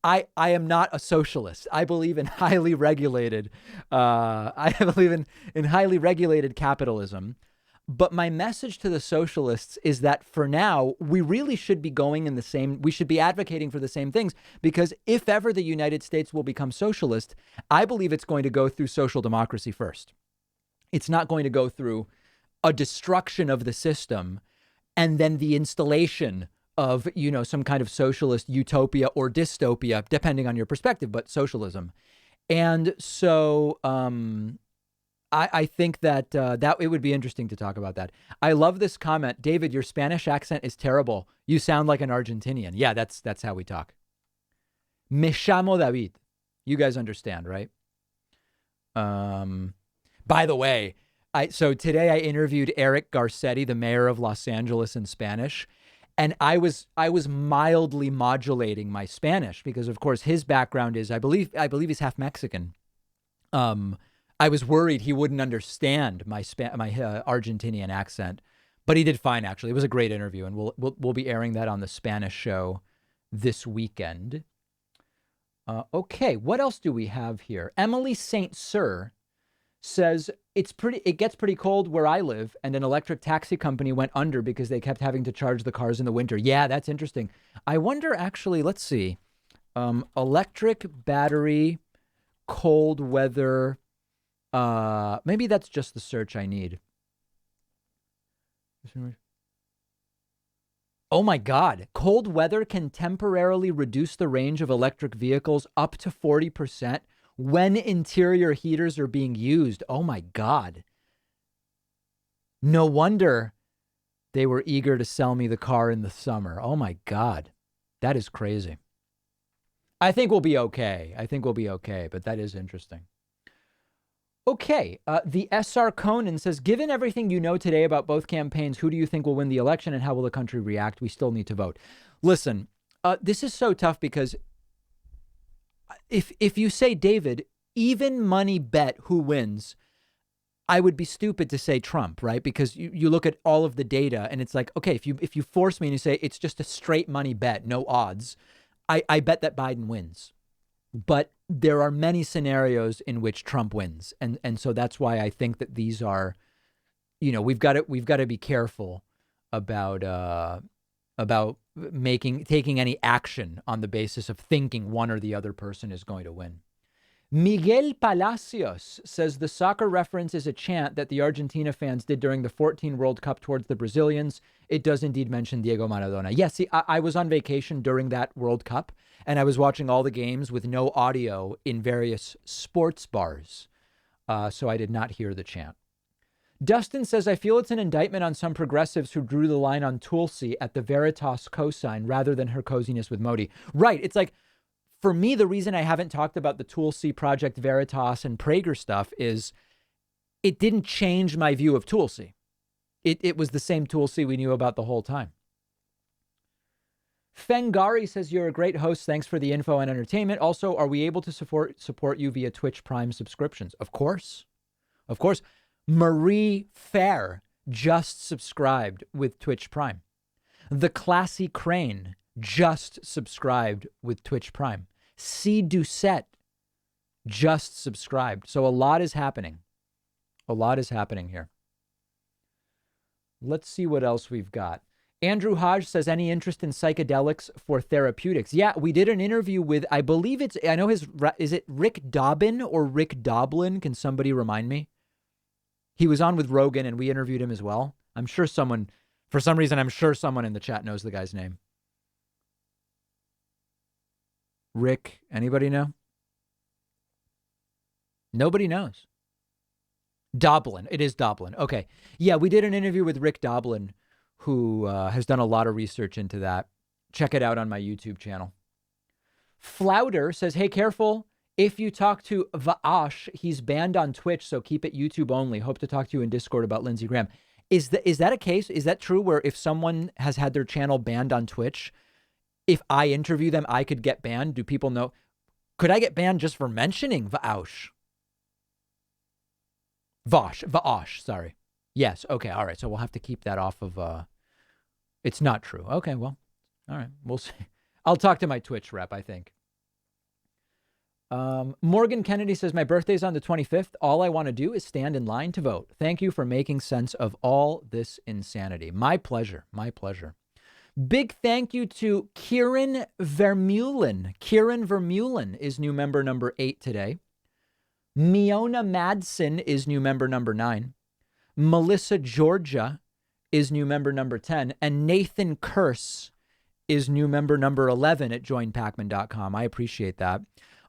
I am not a socialist. I believe in highly regulated. I believe in highly regulated capitalism. But my message to the socialists is that for now, we really should be going in the same. We should be advocating for the same things, because if ever the United States will become socialist, I believe it's going to go through social democracy first. It's not going to go through a destruction of the system and then the installation of, some kind of socialist utopia or dystopia, depending on your perspective, but socialism. And so I think that that it would be interesting to talk about that. I love this comment. David, your Spanish accent is terrible. You sound like an Argentinian. Yeah, that's how we talk. Me llamo David. You guys understand, right? By the way, so today I interviewed Eric Garcetti, the mayor of Los Angeles, in Spanish. And I was mildly modulating my Spanish because, of course, his background is, I believe he's half Mexican. I was worried he wouldn't understand my Argentinian accent, but he did fine. Actually, it was a great interview, and we'll be airing that on the Spanish show this weekend. Okay, what else do we have here? Emily Saint Cyr says it gets pretty cold where I live, and an electric taxi company went under because they kept having to charge the cars in the winter. Yeah, that's interesting. I wonder, actually, let's see. Electric battery, cold weather. Maybe that's just the search I need. Oh my God. Cold weather can temporarily reduce the range of electric vehicles up to 40%. When interior heaters are being used. Oh my God. No wonder they were eager to sell me the car in the summer. Oh my God. That is crazy. I think we'll be okay. But that is interesting. Okay. The SR Conan says, given everything you know today about both campaigns, who do you think will win the election and how will the country react? We still need to vote. Listen, this is so tough because if you say, David, even money bet who wins, I would be stupid to say Trump, right? Because you look at all of the data and it's like, okay, if you force me and you say it's just a straight money bet, no odds, I bet that Biden wins. But there are many scenarios in which Trump wins. And so that's why I think that these are, we've got to be careful about taking any action on the basis of thinking one or the other person is going to win. Miguel Palacios says the soccer reference is a chant that the Argentina fans did during the 2014 World Cup towards the Brazilians. It does indeed mention Diego Maradona. Yes, see, I was on vacation during that World Cup, and I was watching all the games with no audio in various sports bars, so I did not hear the chant. Dustin says, I feel it's an indictment on some progressives who drew the line on Tulsi at the Veritas cosign rather than her coziness with Modi. Right. It's like, for me, the reason I haven't talked about the Tulsi Project Veritas and Prager stuff is it didn't change my view of Tulsi. It was the same Tulsi we knew about the whole time. Fengari says, you're a great host. Thanks for the info and entertainment. Also, are we able to support you via Twitch Prime subscriptions? Of course. Of course. Marie Fair just subscribed with Twitch Prime. The Classy Crane just subscribed with Twitch Prime. C. Doucette just subscribed. So a lot is happening. A lot is happening here. Let's see what else we've got. Andrew Hodge says, any interest in psychedelics for therapeutics? Yeah, we did an interview with, I believe is it Rick Dobbin or Rick Doblin? Can somebody remind me? He was on with Rogan and we interviewed him as well. I'm sure someone in the chat knows the guy's name. Rick, anybody know? Nobody knows. Doblin. It is Doblin. Okay. Yeah, we did an interview with Rick Doblin, who has done a lot of research into that. Check it out on my YouTube channel. Flouder says, hey, careful. If you talk to Vaash, he's banned on Twitch, so keep it YouTube only. Hope to talk to you in Discord about Lindsey Graham. Is that a case? Is that true where if someone has had their channel banned on Twitch, if I interview them, I could get banned? Do people know? Could I get banned just for mentioning Vaash? Vaash, sorry. Yes, okay, all right. So we'll have to keep that off of... It's not true. Okay, well, all right. We'll see. I'll talk to my Twitch rep, I think. Morgan Kennedy says, my birthday's on the 25th. All I want to do is stand in line to vote. Thank you for making sense of all this insanity. My pleasure. My pleasure. Big thank you to Kieran Vermeulen. Kieran Vermeulen is new member number 8 today. Miona Madsen is new member number 9. Melissa Georgia is new member number 10. And Nathan Curse is new member number 11 at joinpacman.com. I appreciate that.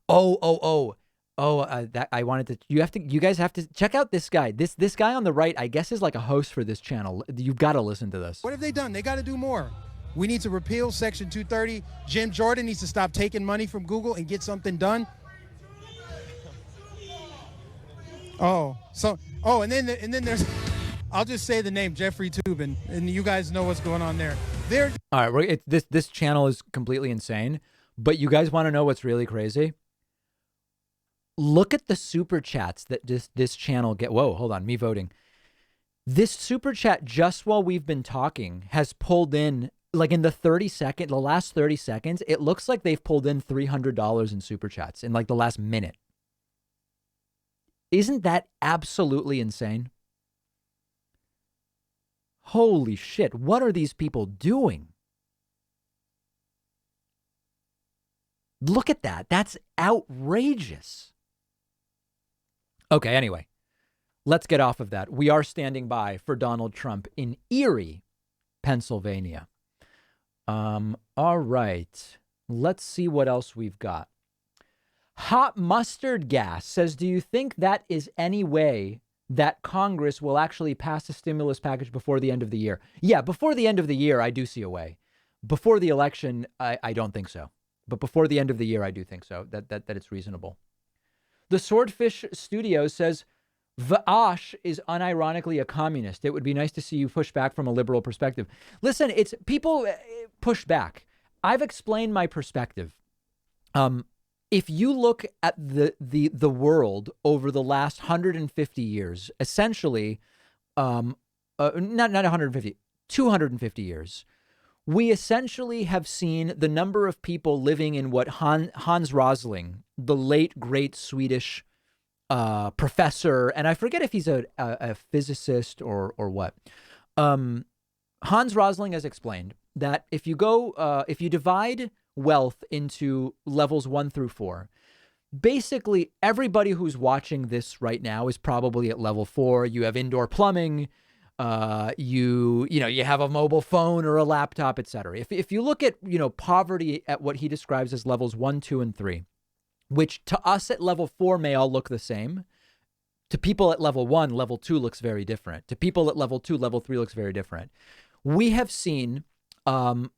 That I wanted to. You guys have to check out this guy. This guy on the right, I guess, is like a host for this channel. You've got to listen to this. What have they done? They got to do more. We need to repeal Section 230. Jim Jordan needs to stop taking money from Google and get something done. And then there's, I'll just say the name, Jeffrey Toobin, and you guys know what's going on there. All right, this channel is completely insane, but you guys want to know what's really crazy? Look at the super chats that this channel get. Whoa, hold on, me voting. This super chat, just while we've been talking, has pulled in, like in the last 30 seconds, it looks like they've pulled in $300 in super chats in like the last minute. Isn't that absolutely insane? Holy shit, what are these people doing? Look at that. That's outrageous. Okay, anyway, let's get off of that. We are standing by for Donald Trump in Erie, Pennsylvania. All right, let's see what else we've got. Hot Mustard Gas says, do you think that is any way that Congress will actually pass a stimulus package before the end of the year? Yeah, before the end of the year, I do see a way. Before the election, I don't think so. But before the end of the year, I do think so, that it's reasonable. The Swordfish Studio says, Vaash is unironically a communist. It would be nice to see you push back from a liberal perspective. Listen, it's people push back. I've explained my perspective. If you look at the world over the last 150 years, essentially, not 150, 250 years, we essentially have seen the number of people living in what Hans Rosling, the late great Swedish professor, and I forget if he's a physicist or what. Hans Rosling has explained that if you divide wealth into levels 1 through 4, basically everybody who's watching this right now is probably at level 4. You have indoor plumbing. You have a mobile phone or a laptop, etc. If you look at, poverty at what he describes as levels 1, 2, and 3, which to us at level 4 may all look the same. To people at level 1, level 2 looks very different. To people at level 2, level 3 looks very different. We have seen the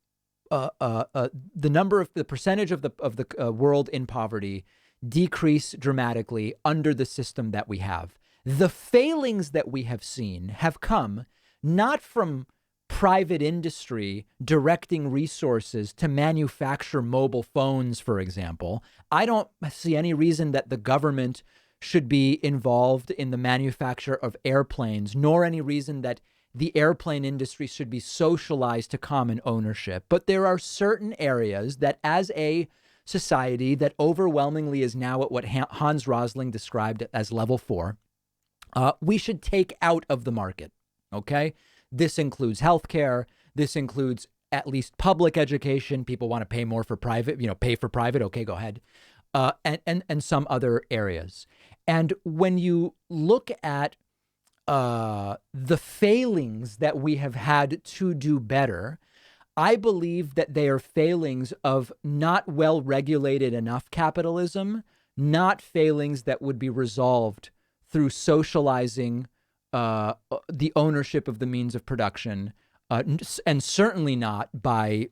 percentage of the world in poverty decrease dramatically under the system that we have. The failings that we have seen have come not from private industry directing resources to manufacture mobile phones, for example. I don't see any reason that the government should be involved in the manufacture of airplanes, nor any reason that the airplane industry should be socialized to common ownership. But there are certain areas that, as a society that overwhelmingly is now at what Hans Rosling described as level 4, we should take out of the market. Okay. This includes healthcare. This includes at least public education. People want to pay more for private, pay for private. Okay, go ahead. And some other areas. And when you look at the failings that we have had to do better, I believe that they are failings of not well regulated enough capitalism, not failings that would be resolved through socializing the ownership of the means of production, and certainly not by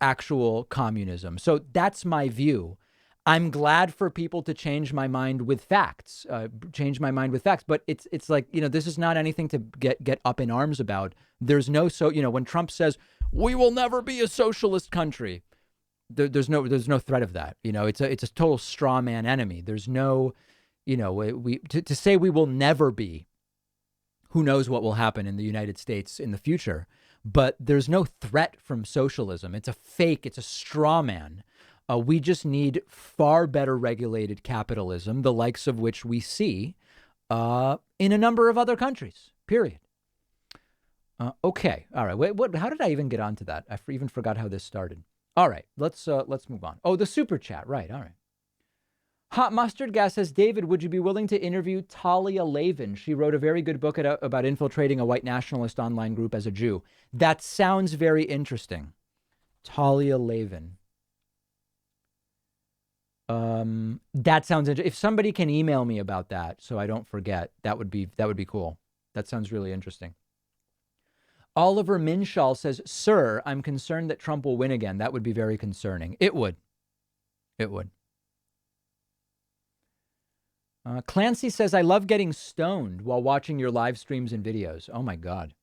actual communism. So that's my view. I'm glad for people to change my mind with facts. But it's like, this is not anything to get up in arms about. There's no when Trump says we will never be a socialist country, there's no threat of that. It's a total straw man enemy. There's no. To say we will never be, who knows what will happen in the United States in the future. but there's no threat from socialism. It's a fake. It's a straw man. We just need far better regulated capitalism, the likes of which we see in a number of other countries, period. Okay. All right. Wait, how did I even get onto that? I even forgot how this started. All right. Let's move on. Oh, the super chat. Right. All right. Hot Mustard Gas says, David, would you be willing to interview Talia Lavin? She wrote a very good book about infiltrating a white nationalist online group as a Jew. That sounds very interesting. Talia Lavin. That sounds interesting. If somebody can email me about that so I don't forget, that would be cool. That sounds really interesting. Oliver Minshall says, sir, I'm concerned that Trump will win again. That would be very concerning. It would. It would. Clancy says, I love getting stoned while watching your live streams and videos. Oh, my God.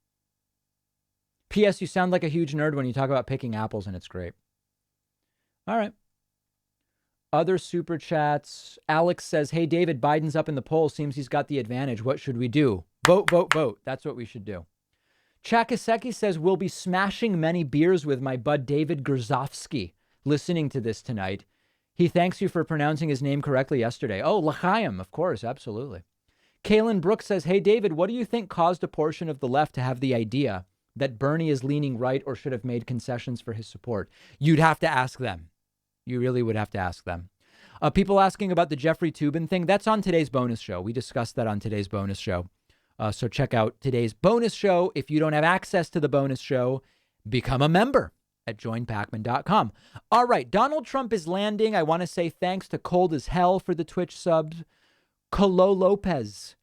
P.S. You sound like a huge nerd when you talk about picking apples, and it's great. All right. Other super chats. Alex says, hey, David, Biden's up in the polls. Seems he's got the advantage. What should we do? Vote, vote, vote. That's what we should do. Chakaseki says, we'll be smashing many beers with my bud David Grozovsky listening to this tonight. He thanks you for pronouncing his name correctly yesterday. Oh, L'chaim, of course, absolutely. Kaylin Brooks says, hey, David, what do you think caused a portion of the left to have the idea that Bernie is leaning right or should have made concessions for his support? You'd have to ask them. You really would have to ask them. People asking about the Jeffrey Toobin thing. That's on today's bonus show. We discussed that on today's bonus show. So check out today's bonus show. If you don't have access to the bonus show, become a member at joinpacman.com. All right. Donald Trump is landing. I want to say thanks to Cold as Hell for the Twitch subs. Colo Lopez,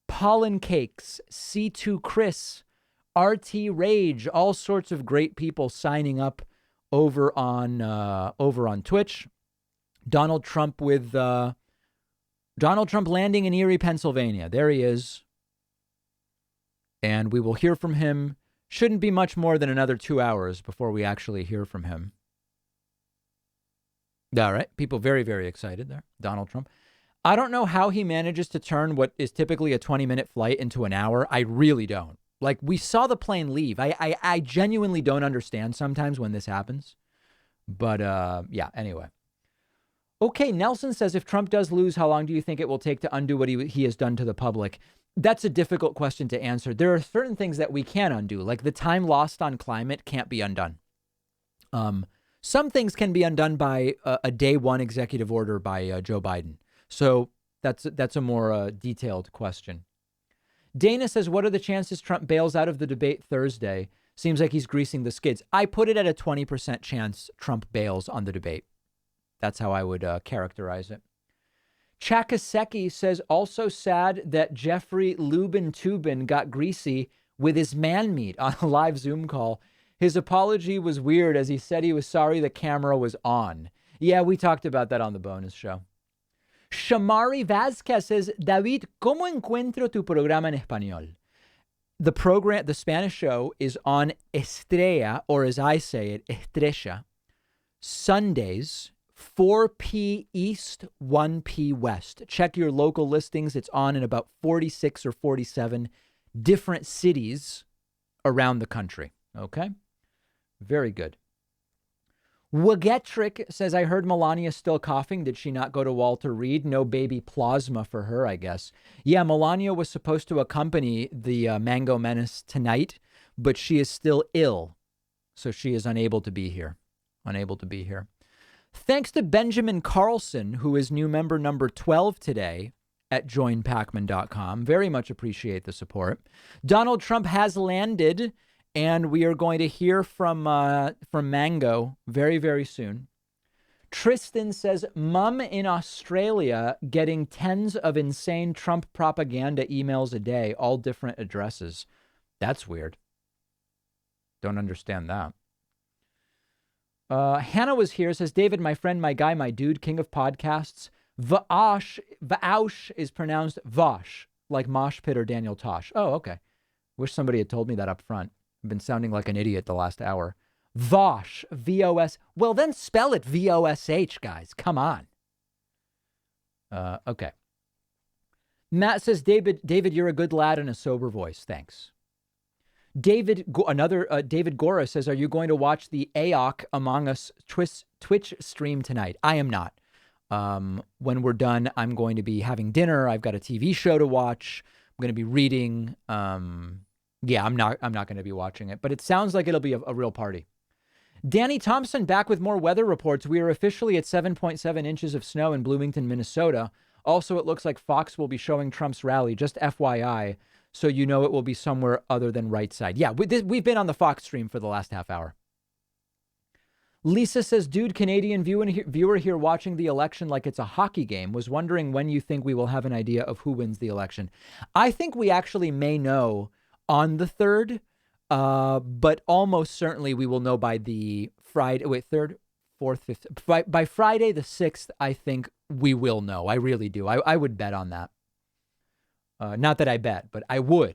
Pollen Cakes, C2 Chris, RT Rage, all sorts of great people signing up over on Twitch. Donald Trump landing in Erie, Pennsylvania. There he is. And we will hear from him. Shouldn't be much more than another 2 hours before we actually hear from him. All right. People very, very excited there. Donald Trump. I don't know how he manages to turn what is typically a 20-minute flight into an hour. I really don't. Like, we saw the plane leave. I genuinely don't understand sometimes when this happens. But, yeah, anyway. Okay, Nelson says, if Trump does lose, how long do you think it will take to undo what he has done to the public? That's a difficult question to answer. There are certain things that we can undo, like the time lost on climate can't be undone. Some things can be undone by a day one executive order by Joe Biden. So that's a more detailed question. Dana says, what are the chances Trump bails out of the debate Thursday? Seems like he's greasing the skids. I put it at a 20% chance Trump bails on the debate. That's how I would characterize it. Chakaseki says, also sad that Jeffrey Lubin Toobin got greasy with his man meat on a live Zoom call. His apology was weird as he said he was sorry the camera was on. Yeah, we talked about that on the bonus show. Shamari Vazquez says, David, ¿cómo encuentro tu programa en español? The Spanish show is on Estrella, or as I say it, Estrella, Sundays, 4p East, 1p West. Check your local listings. It's on in about 46 or 47 different cities around the country. Okay? Very good. Wagetrick says, I heard Melania's still coughing. Did she not go to Walter Reed? No baby plasma for her, I guess. Yeah, Melania was supposed to accompany the Mango Menace tonight, but she is still ill. So she is unable to be here. Thanks to Benjamin Carlson, who is new member number 12 today at joinpacman.com. Very much appreciate the support. Donald Trump has landed, and we are going to hear from Mango very, very soon. Tristan says, Mum in Australia getting tens of insane Trump propaganda emails a day, all different addresses. That's weird. Don't understand that. Hannah was here, says, David, my friend, my guy, my dude, king of podcasts. Vaush is pronounced Vosh, like Mosh Pit or Daniel Tosh. Oh, okay. Wish somebody had told me that up front. I've been sounding like an idiot the last hour. Vosh, V-O-S. Well, then spell it V-O-S-H, guys. Come on. Okay. Matt says, David, you're a good lad and a sober voice. Thanks. David Gora says, are you going to watch the AOC Among Us Twitch stream tonight? I am not. When we're done, I'm going to be having dinner. I've got a TV show to watch. I'm going to be reading. Yeah, I'm not going to be watching it, but it sounds like it'll be a real party. Danny Thompson back with more weather reports. We are officially at 7.7 inches of snow in Bloomington, Minnesota. Also, it looks like Fox will be showing Trump's rally, just FYI, so you know it will be somewhere other than right side. Yeah, we've been on the Fox stream for the last half hour. Lisa says, dude, Canadian viewer here watching the election like it's a hockey game. Was wondering when you think we will have an idea of who wins the election. I think we actually may know on the 3rd, but almost certainly we will know by the Friday. Wait, 3rd, 4th, 5th. By Friday the 6th, I think we will know. I really do. I would bet on that. Not that I bet, but I would.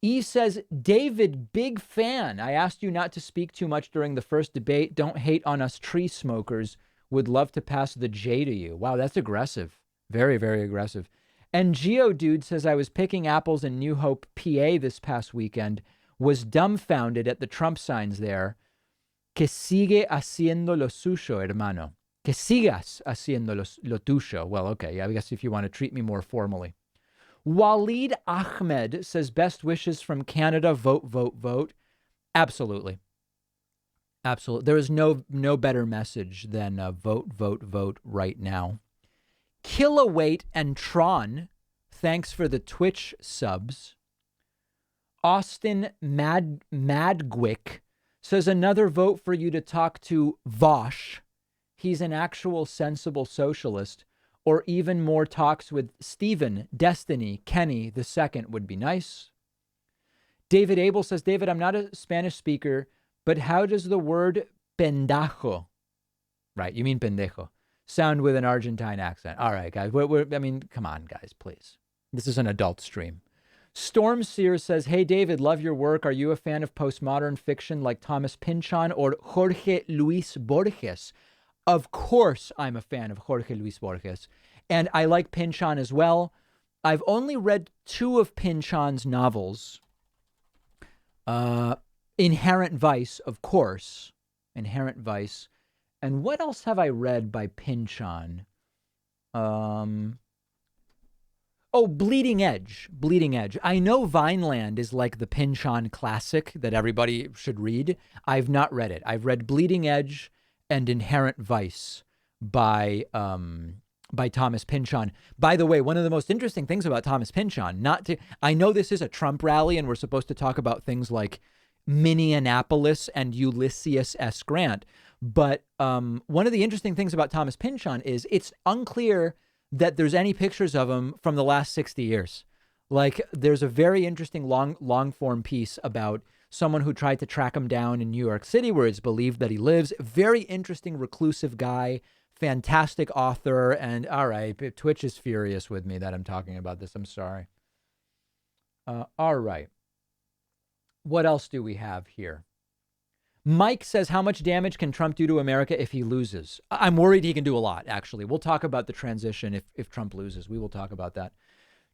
E says, David, big fan. I asked you not to speak too much during the first debate. Don't hate on us tree smokers. Would love to pass the J to you. Wow, that's aggressive. Very, very aggressive. And Geodude says, I was picking apples in New Hope, PA this past weekend. Was dumbfounded at the Trump signs there. Que sigue haciendo lo suyo, hermano. Que sigas haciendo lo tuyo. Well, okay, I guess if you want to treat me more formally. Waleed Ahmed says, best wishes from Canada. Vote, vote, vote. Absolutely. Absolutely. There is no better message than vote, vote, vote right now. Kiloweight and Tron, thanks for the Twitch subs. Austin Madgwick says, another vote for you to talk to Vosh. He's an actual sensible socialist. Or even more talks with Stephen, Destiny, Kenny II would be nice. David Abel says, David, I'm not a Spanish speaker, but how does the word pendajo, right, you mean pendejo, sound with an Argentine accent? All right, guys. I mean, come on, guys, please. This is an adult stream. Storm Seer says, hey, David, love your work. Are you a fan of postmodern fiction like Thomas Pynchon or Jorge Luis Borges? Of course, I'm a fan of Jorge Luis Borges, and I like Pynchon as well. I've only read 2 of Pynchon's novels. Inherent Vice, of course. Inherent Vice. And what else have I read by Pynchon? Bleeding Edge. Bleeding Edge. I know Vineland is like the Pynchon classic that everybody should read. I've not read it. I've read Bleeding Edge and Inherent Vice by Thomas Pynchon. By the way, one of the most interesting things about Thomas Pynchon, I know this is a Trump rally and we're supposed to talk about things like Minneapolis and Ulysses S. Grant, but one of the interesting things about Thomas Pynchon is it's unclear that there's any pictures of him from the last 60 years. Like, there's a very interesting long form piece about someone who tried to track him down in New York City, where it's believed that he lives. Very interesting, reclusive guy, fantastic author. And all right, Twitch is furious with me that I'm talking about this. I'm sorry. All right. What else do we have here? Mike says, how much damage can Trump do to America if he loses? I'm worried he can do a lot, actually. We'll talk about the transition if Trump loses. We will talk about that.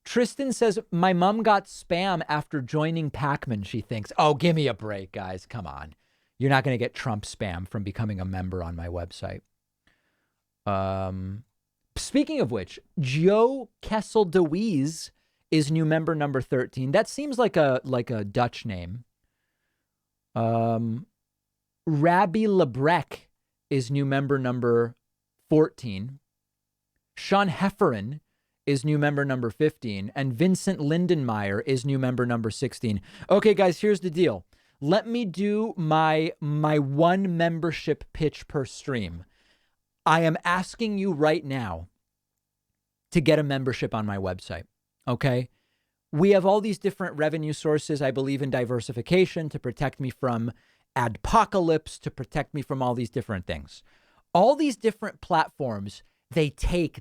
Tristan says, my mom got spam after joining Pac-Man, she thinks. Oh, give me a break, guys. Come on. You're not going to get Trump spam from becoming a member on my website. Speaking of which, Joe Kessel de Wees is new member number 13. That seems like a Dutch name. Rabbi Lebrec is new member number 14. Sean Hefferon is new member number 15, and Vincent Lindenmeyer is new member number 16. Okay, guys, here's the deal. Let me do my one membership pitch per stream. I am asking you right now to get a membership on my website, okay? We have all these different revenue sources. I believe in diversification to protect me from adpocalypse, to protect me from all these different things. All these different platforms, they take,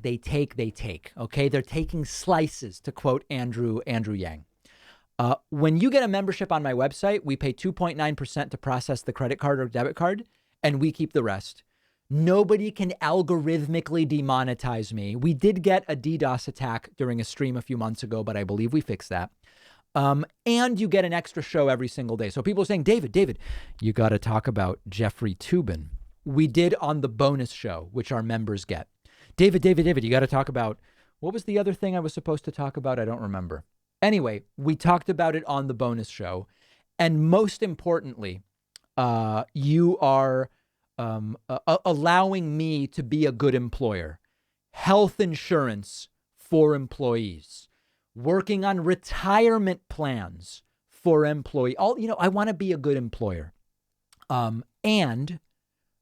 okay? They're taking slices, to quote Andrew Yang. When you get a membership on my website, we pay 2.9% to process the credit card or debit card, and we keep the rest. Nobody can algorithmically demonetize me. We did get a DDoS attack during a stream a few months ago, but I believe we fixed that. And you get an extra show every single day. So people are saying, David, you got to talk about Jeffrey Toobin. We did on the bonus show, which our members get. David, you got to talk about, what was the other thing I was supposed to talk about? I don't remember. Anyway, we talked about it on the bonus show. And most importantly, you are allowing me to be a good employer. Health insurance for employees. Working on retirement plans for employees. I want to be a good employer. And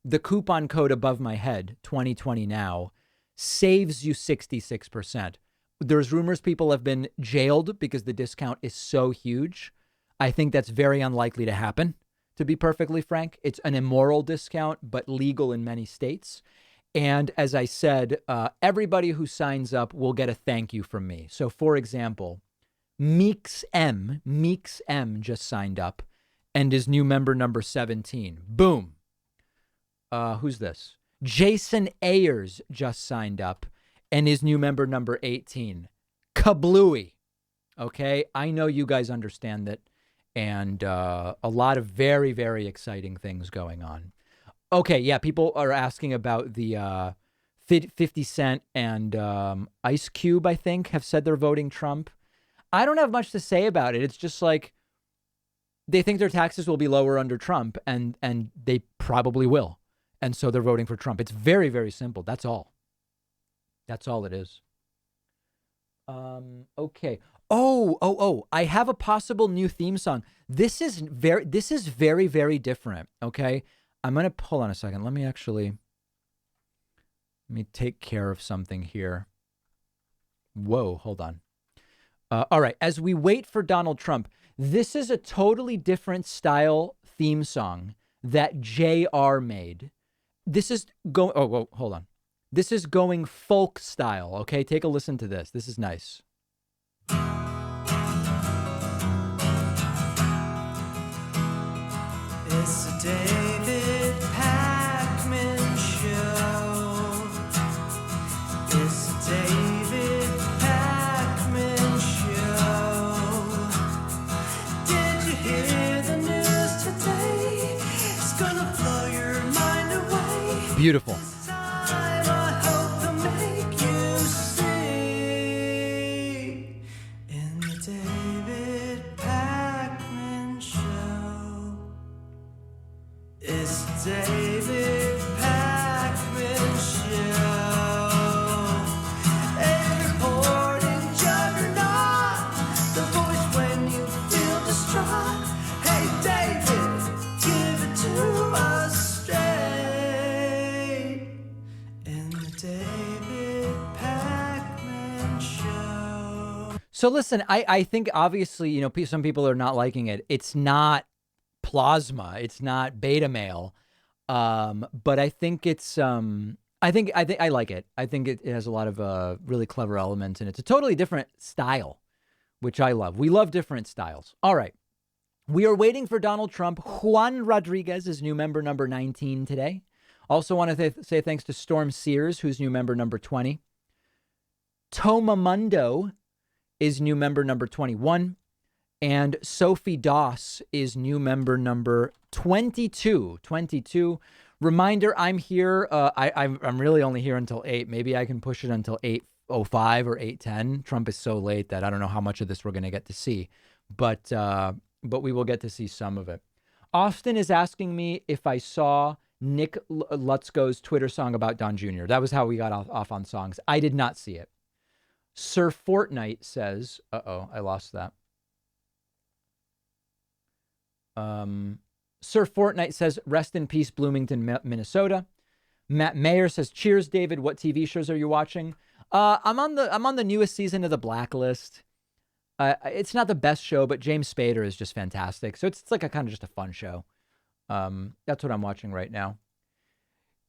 the coupon code above my head, 2020 now, saves you 66%. There's rumors people have been jailed because the discount is so huge. I think that's very unlikely to happen, to be perfectly frank. It's an immoral discount, but legal in many states. And as I said, everybody who signs up will get a thank you from me. So, for example, Meeks M just signed up and is new member number 17. Boom. Who's this? Jason Ayers just signed up and is new member number 18. Kablooey. Okay, I know you guys understand that. And a lot of very, very exciting things going on. Okay, yeah, people are asking about the 50 Cent and Ice Cube, I think, have said they're voting Trump. I don't have much to say about it. It's just like they think their taxes will be lower under Trump, and they probably will. And so they're voting for Trump. It's very, very simple. That's all. That's all it is. Okay. Oh, I have a possible new theme song. This is very, very different. Okay. I'm going to hold on a second. Let me take care of something here. Whoa, hold on. All right. As we wait for Donald Trump, this is a totally different style theme song that JR made. This is going, whoa, hold on. This is going folk style. Okay. Take a listen to this. This is nice. It's a David Pakman show. It's a David Pakman show. Did you hear the news today? It's gonna blow your mind away. Beautiful. This time I hope to make you see. In the David Pakman show. It's David Pakman show. A reporting juggernaut, the voice when you feel distraught. Hey David, give it to us straight. In the David Pakman show. So listen, I think obviously, some people are not liking it. It's not plasma. It's not beta male. But I think it's, I think I like it. I think it has a lot of really clever elements, and it's a totally different style, which I love. We love different styles. All right. We are waiting for Donald Trump. Juan Rodriguez is new member number 19 today. Also want to say thanks to Storm Sears, who's new member number 20. Tomamundo is new member number 21. And Sophie Doss is new member number 22. 22. Reminder, I'm here. I'm really only here until 8. Maybe I can push it until 8:05 or 8:10. Trump is so late that I don't know how much of this we're going to get to see. But we will get to see some of it. Austin is asking me if I saw Nick Lutzko's Twitter song about Don Jr. That was how we got off on songs. I did not see it. Sir Fortnite says, I lost that. Sir Fortnite says, rest in peace, Bloomington, Minnesota. Matt Mayer says, cheers, David. What TV shows are you watching? I'm on the newest season of The Blacklist. It's not the best show, but James Spader is just fantastic. So it's like a kind of just a fun show. That's what I'm watching right now.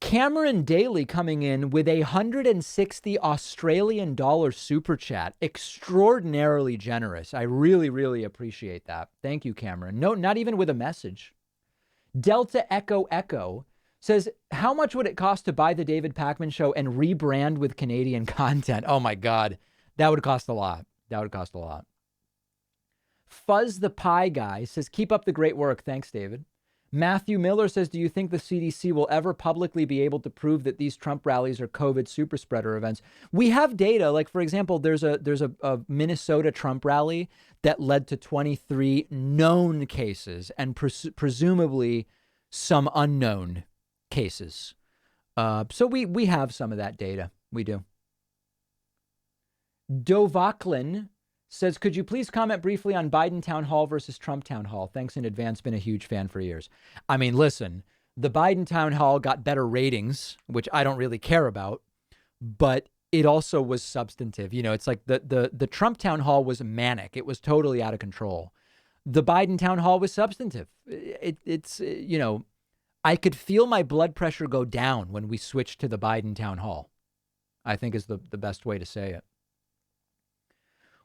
Cameron Daly coming in with a $160 Australian super chat. Extraordinarily generous. I really, really appreciate that. Thank you, Cameron. No, not even with a message. Delta Echo Echo says, how much would it cost to buy the David Pakman Show and rebrand with Canadian content? Oh my God. That would cost a lot. Fuzz the Pie Guy says, keep up the great work. Thanks, David. Matthew Miller says, do you think the CDC will ever publicly be able to prove that these Trump rallies are COVID super spreader events? We have data. Like, for example, there's a Minnesota Trump rally that led to 23 known cases and presumably some unknown cases. So we have some of that data. We do. Dovaclin says, could you please comment briefly on Biden town hall versus Trump town hall? Thanks in advance. Been a huge fan for years. I mean, listen, the Biden town hall got better ratings, which I don't really care about, but it also was substantive. You know, it's like the Trump town hall was manic. It was totally out of control. The Biden town hall was substantive. It's you know, I could feel my blood pressure go down when we switched to the Biden town hall, I think is the best way to say it.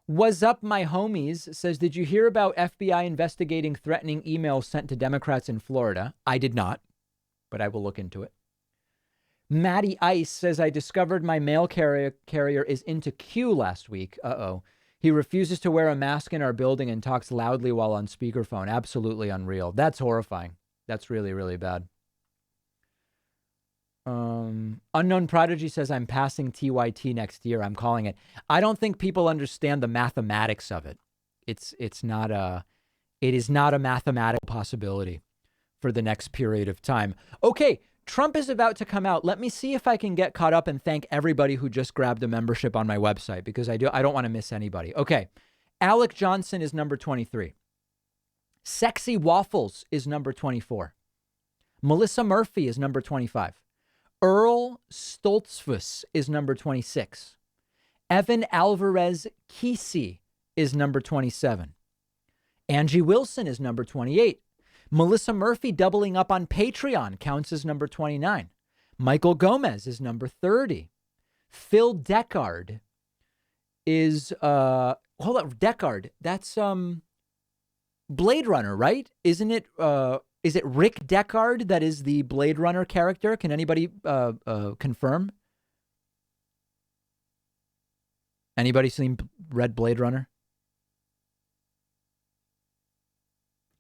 What's up, my homies says, did you hear about FBI investigating threatening emails sent to Democrats in Florida? I did not, but I will look into it. Matty Ice says, I discovered my mail carrier is into Q last week. Uh-oh. He refuses to wear a mask in our building and talks loudly while on speakerphone. Absolutely unreal. That's horrifying. That's really, really bad. Unknown Prodigy says, I'm passing TYT next year. I'm calling it. I don't think people understand the mathematics of it. It is not a mathematical possibility for the next period of time. Okay, Trump is about to come out. Let me see if I can get caught up and thank everybody who just grabbed a membership on my website, because I don't want to miss anybody. Okay, Alec Johnson is number 23. Sexy Waffles is number 24. Melissa Murphy is number 25. Earl Stoltzfus is number 26. Evan Alvarez Kesey is number 27. Angie Wilson is number 28. Melissa Murphy doubling up on Patreon counts as number 29. Michael Gomez is number 30. Phil Deckard is, hold on, Deckard, that's Blade Runner, right? Isn't it, is it Rick Deckard that is the Blade Runner character? Can anybody confirm? Anybody read Blade Runner?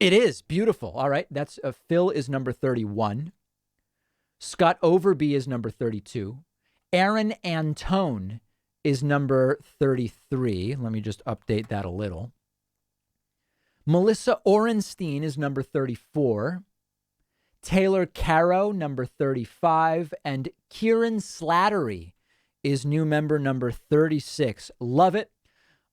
It is beautiful. All right. That's Phil is number 31. Scott Overby is number 32. Aaron Antone is number 33. Let me just update that a little. Melissa Orenstein is number 34. Taylor Caro, number 35. And Kieran Slattery is new member number 36. Love it.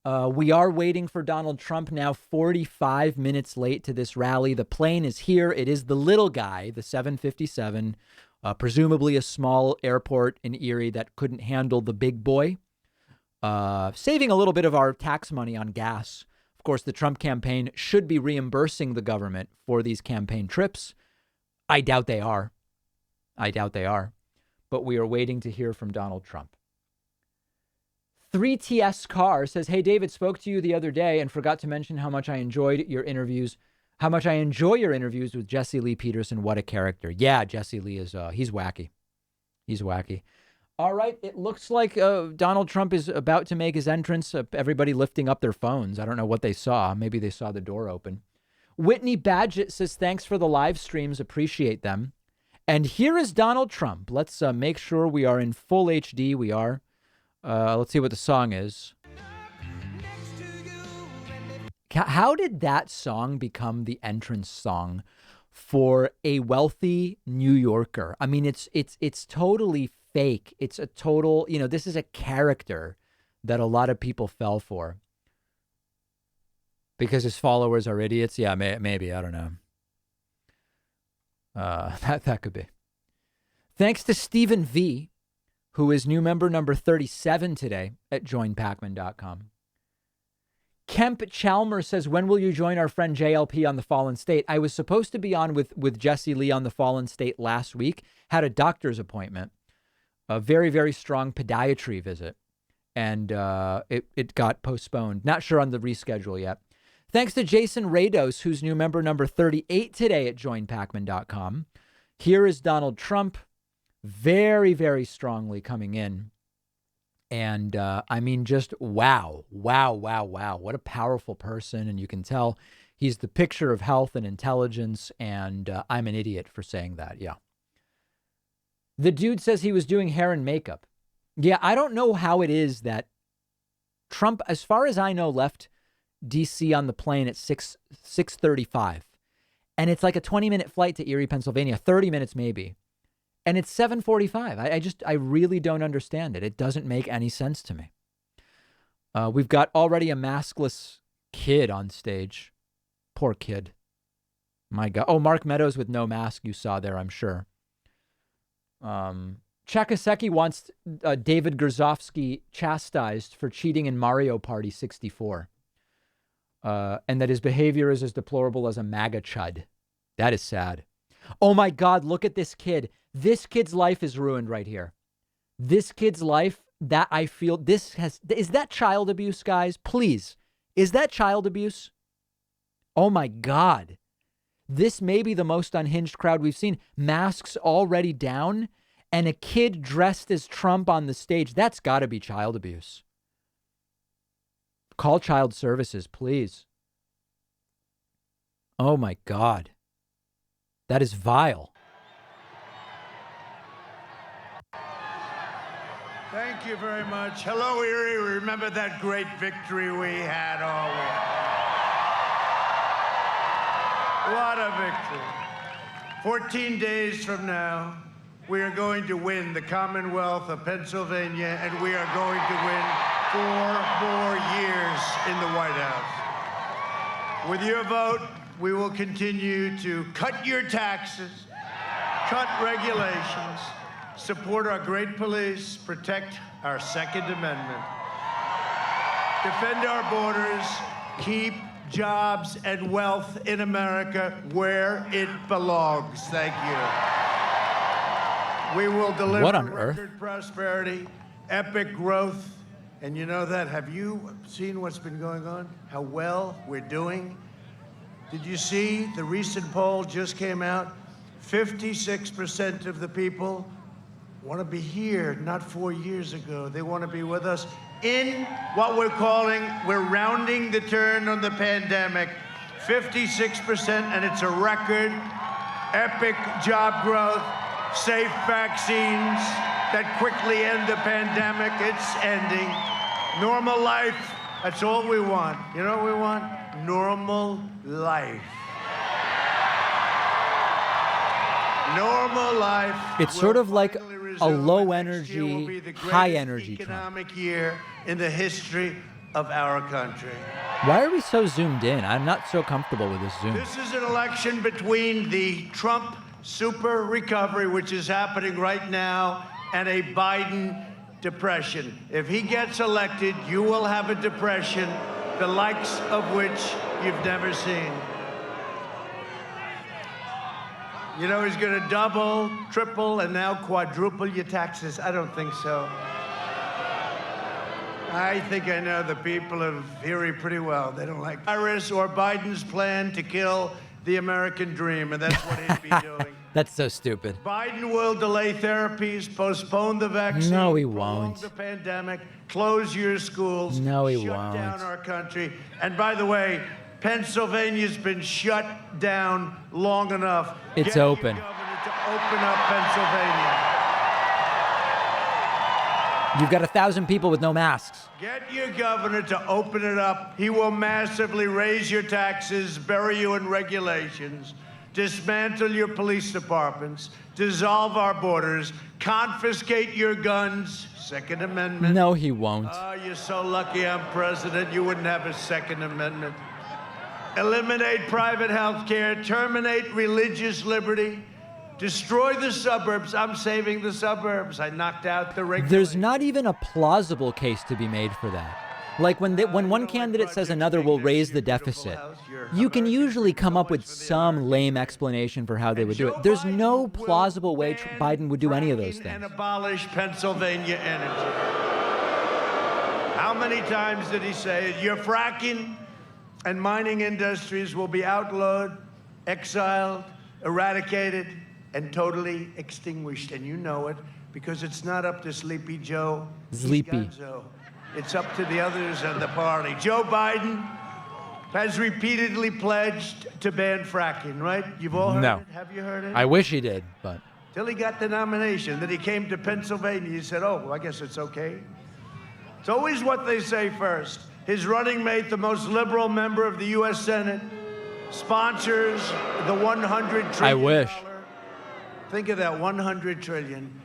We are waiting for Donald Trump now, 45 minutes late to this rally. The plane is here. It is the little guy, the 757, presumably a small airport in Erie that couldn't handle the big boy, saving a little bit of our tax money on gas. Of course, the Trump campaign should be reimbursing the government for these campaign trips. I doubt they are. But we are waiting to hear from Donald Trump. 3TS Carr says, hey, David, spoke to you the other day and forgot to mention how much I enjoy your interviews with Jesse Lee Peterson. What a character. Yeah, Jesse Lee is, he's wacky. All right. It looks like Donald Trump is about to make his entrance. Everybody lifting up their phones. I don't know what they saw. Maybe they saw the door open. Whitney Badgett says, thanks for the live streams. Appreciate them. And here is Donald Trump. Let's make sure we are in full HD. We are. Let's see what the song is. How did that song become the entrance song for a wealthy New Yorker? I mean, it's totally fake. It's a total, this is a character that a lot of people fell for because his followers are idiots. Yeah, maybe. I don't know. That could be. Thanks to Stephen V, who is new member number 37 today at joinpacman.com. Kemp Chalmers says, when will you join our friend JLP on The Fallen State? I was supposed to be on with Jesse Lee on The Fallen State last week, had a doctor's appointment, a very, very strong podiatry visit, and it got postponed. Not sure on the reschedule yet. Thanks to Jason Rados, who's new member number 38 today at joinpacman.com. Here is Donald Trump, very, very strongly coming in And I mean, just wow. What a powerful person. And you can tell he's the picture of health and intelligence. And I'm an idiot for saying that. Yeah. The dude says he was doing hair and makeup. Yeah, I don't know how it is that Trump, as far as I know, left D.C. on the plane at 6:35. And it's like a 20-minute flight to Erie, Pennsylvania, 30 minutes maybe. And it's 7:45. I really don't understand it. It doesn't make any sense to me. We've got already a maskless kid on stage. Poor kid. My God. Oh, Mark Meadows with no mask you saw there, I'm sure. Chakaseki wants David Grozovsky chastised for cheating in Mario Party 64. And that his behavior is as deplorable as a MAGA chud. That is sad. Oh my God, look at this kid. This kid's life is ruined right here. This kid's life, that I feel, is that child abuse, guys? Please. Is that child abuse? Oh my God. This may be the most unhinged crowd we've seen. Masks already down and a kid dressed as Trump on the stage. That's got to be child abuse. Call child services, please. Oh my God. That is vile. Thank you very much. Hello, Erie. Remember that great victory we had? What a victory. 14 days from now, we are going to win the Commonwealth of Pennsylvania, and we are going to win 4 more years in the White House. With your vote, we will continue to cut your taxes, cut regulations, support our great police, protect our Second Amendment, defend our borders, keep jobs and wealth in America where it belongs. Thank you. We will deliver What on earth? record prosperity, epic growth, and you know that. Have you seen what's been going on? How well we're doing? Did you see the recent poll just came out? 56% of the people want to be here, not 4 years ago. They want to be with us in what we're rounding the turn on the pandemic. 56%, and it's a record, epic job growth, safe vaccines that quickly end the pandemic. It's ending. Normal life, that's all we want. You know what we want? Normal life. Normal life. It's sort of like a low energy, high energy Trump. Economic year in the history of our country. Why are we so zoomed in? I'm not so comfortable with this zoom. This is an election between the Trump super recovery, which is happening right now, and a Biden depression. If he gets elected, you will have a depression, the likes of which you've never seen. You know, he's going to double, triple, and now quadruple your taxes. I don't think so. I think I know the people of Erie pretty well. They don't like Iris or Biden's plan to kill the American dream, and that's what he'd be doing. That's so stupid. Biden will delay therapies, postpone the vaccine, No, he prolong won't. the pandemic, close your schools, No, he shut won't. down our country. And by the way, Pennsylvania's been shut down long enough. It's Get your open. governor to open up Pennsylvania. You've got 1,000 people with no masks. Get your governor to open it up. He will massively raise your taxes, bury you in regulations, dismantle your police departments, dissolve our borders, confiscate your guns, Second Amendment. No, he won't. Oh, you're so lucky I'm president. You wouldn't have a Second Amendment. Eliminate private health care, terminate religious liberty, destroy the suburbs. I'm saving the suburbs. I knocked out the regulations. There's not even a plausible case to be made for that. Like when one candidate says another will raise the deficit, you can usually come up with some lame explanation for how they would do it. There's no plausible way Biden would do any of those And things. abolish Pennsylvania energy. How many times did he say it? Your fracking and mining industries will be outlawed, exiled, eradicated, and totally extinguished. And you know it. because it's not up to Sleepy Joe. Sleepy. Gonzo. It's up to the others of the party. Joe Biden has repeatedly pledged to ban fracking, right? You've all heard No. it? Have you heard it? I wish he did, but Till he got the nomination. Then he came to Pennsylvania. He said, oh, well, I guess it's okay. It's always what they say first. His running mate, the most liberal member of the U.S. Senate, sponsors the $100 trillion. I wish. Think of that, $100 trillion.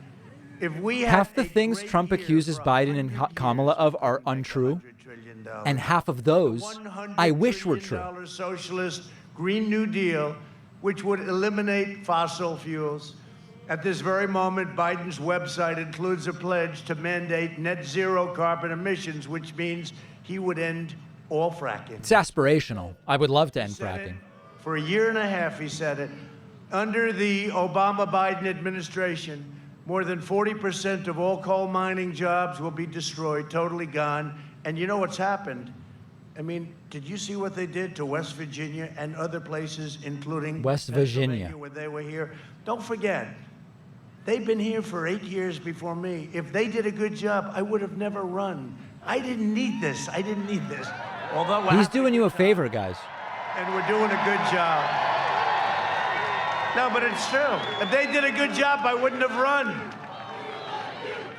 If we had half the a things great Trump year accuses for Biden and 100 Kamala years, of are we'd make untrue, $100 trillion. and half of those $100 I wish were true. trillion socialist Green New Deal, which would eliminate fossil fuels. At this very moment, Biden's website includes a pledge to mandate net zero carbon emissions, which means he would end all fracking. It's aspirational. I would love to end Said fracking. it. For a year and a half, he said it. Under the Obama-Biden administration, more than 40% of all coal mining jobs will be destroyed, totally gone. And you know what's happened? I mean, did you see what they did to West Virginia and other places, including West Virginia. Pennsylvania, when they were here? Don't forget, they've been here for 8 years before me. If they did a good job, I would have never run. I didn't need this. I didn't need this. Although we're He's having doing you a good favor, job, guys. and we're doing a good job. No, but it's true. If they did a good job, I wouldn't have run.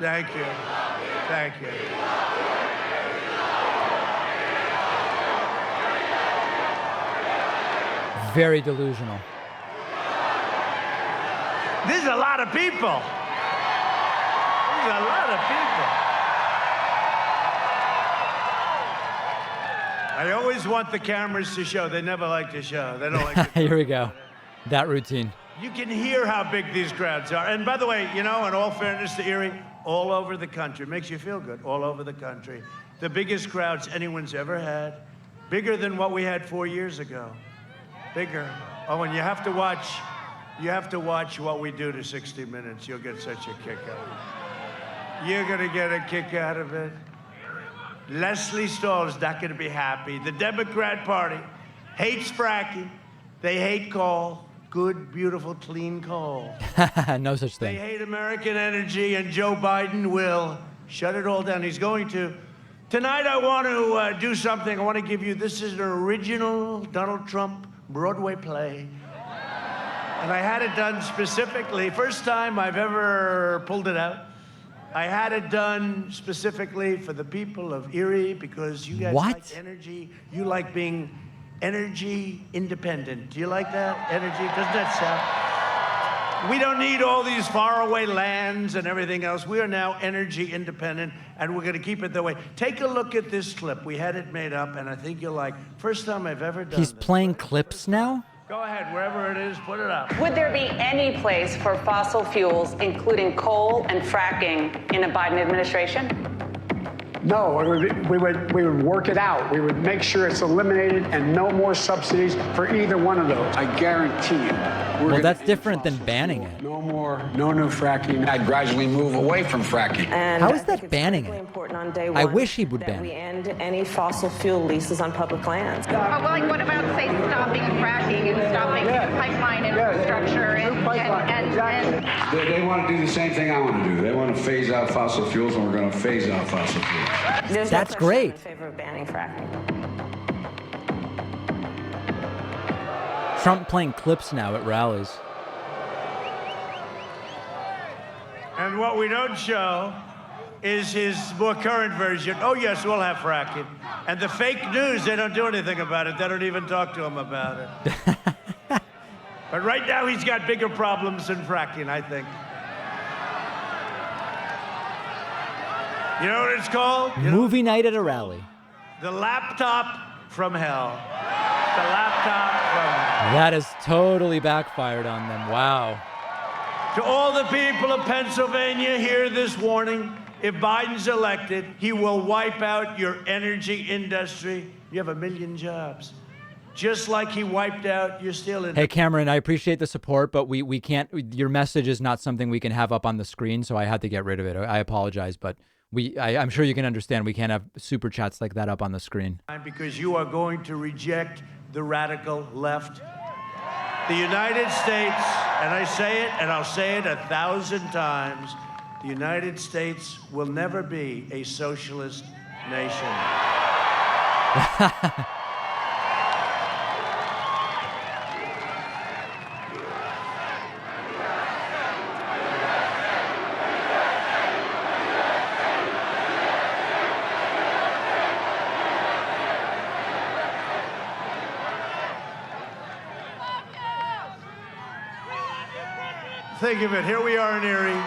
Thank you. Thank you. Very delusional. There's a lot of people. There's a lot of people. I always want the cameras to show. They never like to show. They don't like to Here we go. That routine. You can hear how big these crowds are. And by the way, you know, in all fairness to Erie, all over the country, makes you feel good, all over the country. The biggest crowds anyone's ever had. Bigger than what we had 4 years ago. Bigger. Oh, and you have to watch what we do to 60 Minutes. You'll get such a kick out of it. You're gonna get a kick out of it. Leslie Stahl is not gonna be happy. The Democrat Party hates fracking. They hate coal. Good, beautiful, clean coal. No such They thing. hate American energy, and Joe Biden will shut it all down. He's going to. Tonight, I want to do something. I want to give you, this is an original Donald Trump Broadway play. And I had it done specifically, first time I've ever pulled it out. I had it done specifically for the people of Erie because you guys What? like energy. You like being energy independent. Do you like that? Energy? Doesn't that sound? We don't need all these faraway lands and everything else. We are now energy independent, and we're going to keep it that way. Take a look at this clip. We had it made up, and I think you'll like. First time I've ever done He's this. playing clips now? Go ahead, wherever it is, put it up. Would there be any place for fossil fuels, including coal and fracking, in a Biden administration? No, we would work it out. We would make sure it's eliminated and no more subsidies for either one of those. I guarantee you. Well, that's different than banning it. No more, no new fracking. I'd gradually move away from fracking. And How is I think that it's banning critically it? important on day I one wish he would that ban we it. end any fossil fuel leases on public lands. Well, like, what about, say, stopping fracking and stopping pipeline infrastructure and They want to do the same thing I want to do. They want to phase out fossil fuels, and we're going to phase out fossil fuels. There's That's no question great. I'm in favor of banning fracking. Trump playing clips now at rallies. And what we don't show is his more current version. Oh, yes, we'll have fracking. And the fake news, they don't do anything about it. They don't even talk to him about it. But right now, he's got bigger problems than fracking, I think. You know what it's called? Movie night at a rally. The laptop from hell. The laptop from hell. That has totally backfired on them. Wow. To all the people of Pennsylvania, hear this warning. If Biden's elected, he will wipe out your energy industry. You have 1 million jobs. Just like he wiped out your steel industry. Hey, Cameron, I appreciate the support, but we can't, your message is not something we can have up on the screen, so I had to get rid of it. I apologize, but I'm sure you can understand we can't have super chats like that up on the screen. Because you are going to reject the radical left. The United States, and I say it, and I'll say it 1,000 times, the United States will never be a socialist nation. Think of it. Here we are in Erie.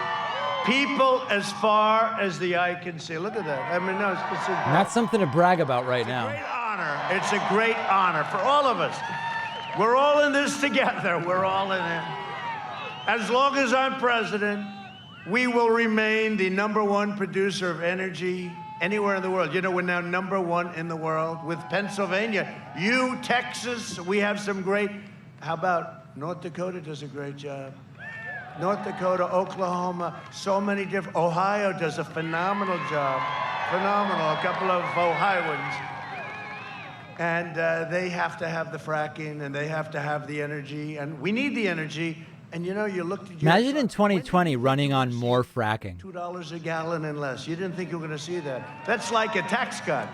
People as far as the eye can see. Look at that. I mean, no, it's a Not something to brag about right now. great honor. It's a great honor for all of us. We're all in this together. We're all in it. As long as I'm president, we will remain the #1 producer of energy anywhere in the world. You know, we're now #1 in the world with Pennsylvania. You, Texas, we have some great. How about North Dakota does a great job. North Dakota, Oklahoma, so many different. Ohio does a phenomenal job. Phenomenal. A couple of Ohioans. And they have to have the fracking and they have to have the energy. And we need the energy. And you know, you looked at your. Imagine in 2020 running on more fracking. $2 a gallon and less. You didn't think you were going to see that. That's like a tax cut.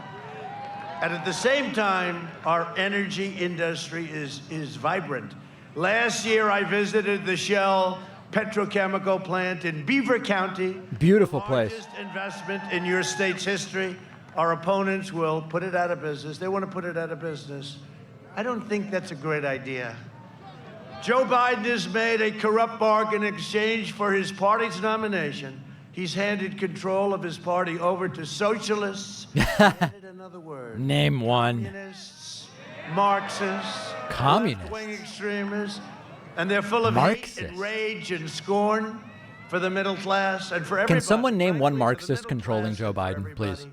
And at the same time, our energy industry is vibrant. Last year, I visited the Shell petrochemical plant in Beaver County. Beautiful place. Largest investment in your state's history. Our opponents will put it out of business. They want to put it out of business. I don't think that's a great idea. Joe Biden has made a corrupt bargain in exchange for his party's nomination. He's handed control of his party over to socialists. Added another word. Name one. Communists, Marxists, Communists. left-wing extremists, and they're full of hate Marxists. and rage and scorn for the middle class and for everybody. Can someone name one frankly, for the Marxist middle controlling class Joe and for Biden, everybody. please?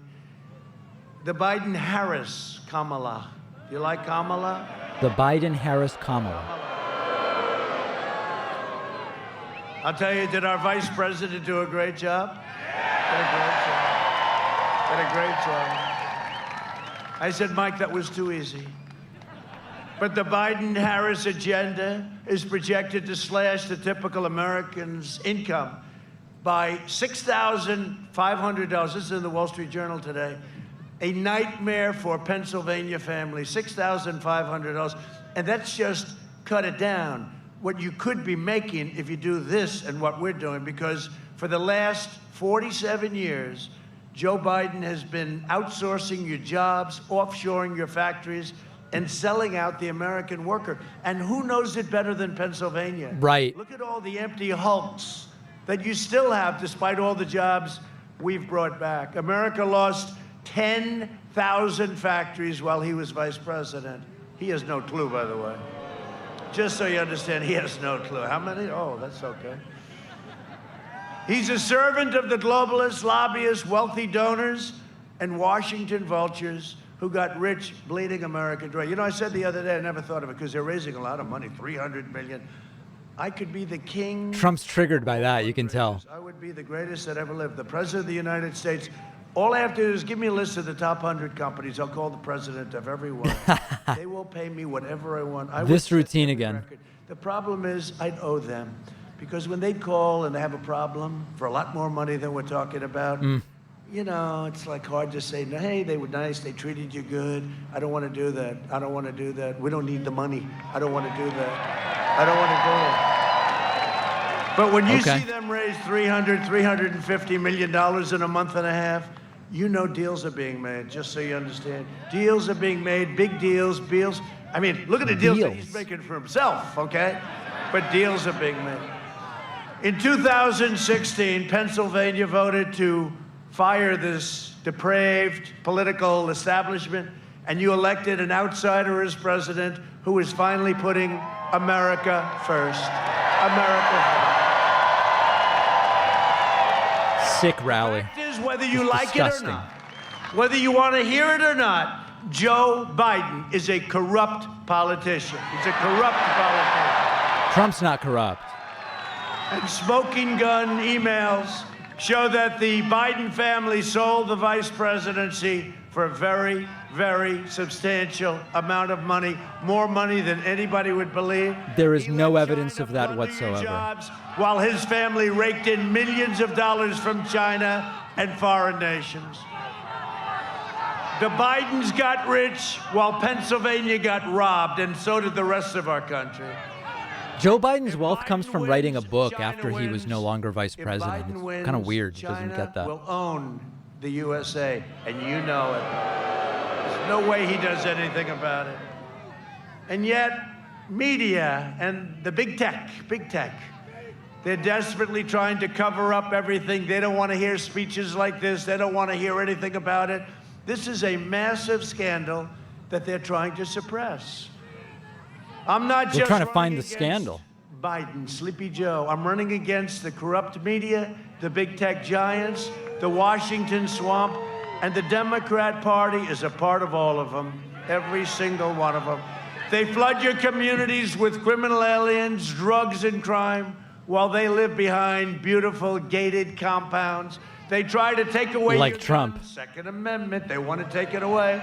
The Biden-Harris Kamala. You like Kamala? The Biden-Harris Kamala. I'll tell you, did our vice president do a great job? Did a great job. Did a great job. I said, Mike, that was too easy. But the Biden-Harris agenda is projected to slash the typical American's income by $6,500. This is in the Wall Street Journal today. A nightmare for Pennsylvania families, $6,500. And that's just cut it down. What you could be making if you do this and what we're doing, because for the last 47 years, Joe Biden has been outsourcing your jobs, offshoring your factories, and selling out the American worker. And who knows it better than Pennsylvania? Right. Look at all the empty hulks that you still have despite all the jobs we've brought back. America lost 10,000 factories while he was vice president. He has no clue, by the way. Just so you understand, he has no clue. How many? Oh, that's okay. He's a servant of the globalists, lobbyists, wealthy donors, and Washington vultures who got rich bleeding America dry. You know, I said the other day, I never thought of it because they're raising a lot of money, $300 million. I could be the king. Trump's triggered by that, you can tell. I would be the greatest that ever lived. The president of the United States. All I have to do is give me a list of the top 100 companies. I'll call the president of every one. They will pay me whatever I want. This routine again. The problem is I'd owe them. Because when they call and they have a problem for a lot more money than we're talking about, you know, it's like hard to say, no, hey, they were nice, they treated you good. I don't want to do that. I don't want to do that. We don't need the money. I don't want to do that. I don't want to do it. But when you see them raise $350 million in a month and a half, you know deals are being made, just so you understand. Deals are being made, big deals, deals. I mean, look at the deals that he's making for himself, okay? But deals are being made. In 2016, Pennsylvania voted to fire this depraved political establishment, and you elected an outsider as president who is finally putting America first. America first. Sick rally. The fact is, whether you like disgusting. it or not, whether you want to hear it or not, Joe Biden is a corrupt politician. He's a corrupt politician. Trump's not corrupt. And smoking gun emails show that the Biden family sold the vice presidency for a very, very substantial amount of money, more money than anybody would believe. There is no evidence of that whatsoever. Jobs, while his family raked in millions of dollars from China and foreign nations. The Bidens got rich while Pennsylvania got robbed, and so did the rest of our country. Joe Biden's wealth comes from writing a book after he was no longer vice president. It's kind of weird. He doesn't get that. Will own the USA, and you know it. There's no way he does anything about it. And yet, media and the big tech, they're desperately trying to cover up everything. They don't want to hear speeches like this. They don't want to hear anything about it. This is a massive scandal that they're trying to suppress. I'm not just trying to find the scandal. Biden, Sleepy Joe. I'm running against the corrupt media, the big tech giants, the Washington swamp, and the Democrat Party is a part of all of them, every single one of them. They flood your communities with criminal aliens, drugs, and crime while they live behind beautiful gated compounds. They try to take away like Trump. Second Amendment. They want to take it away.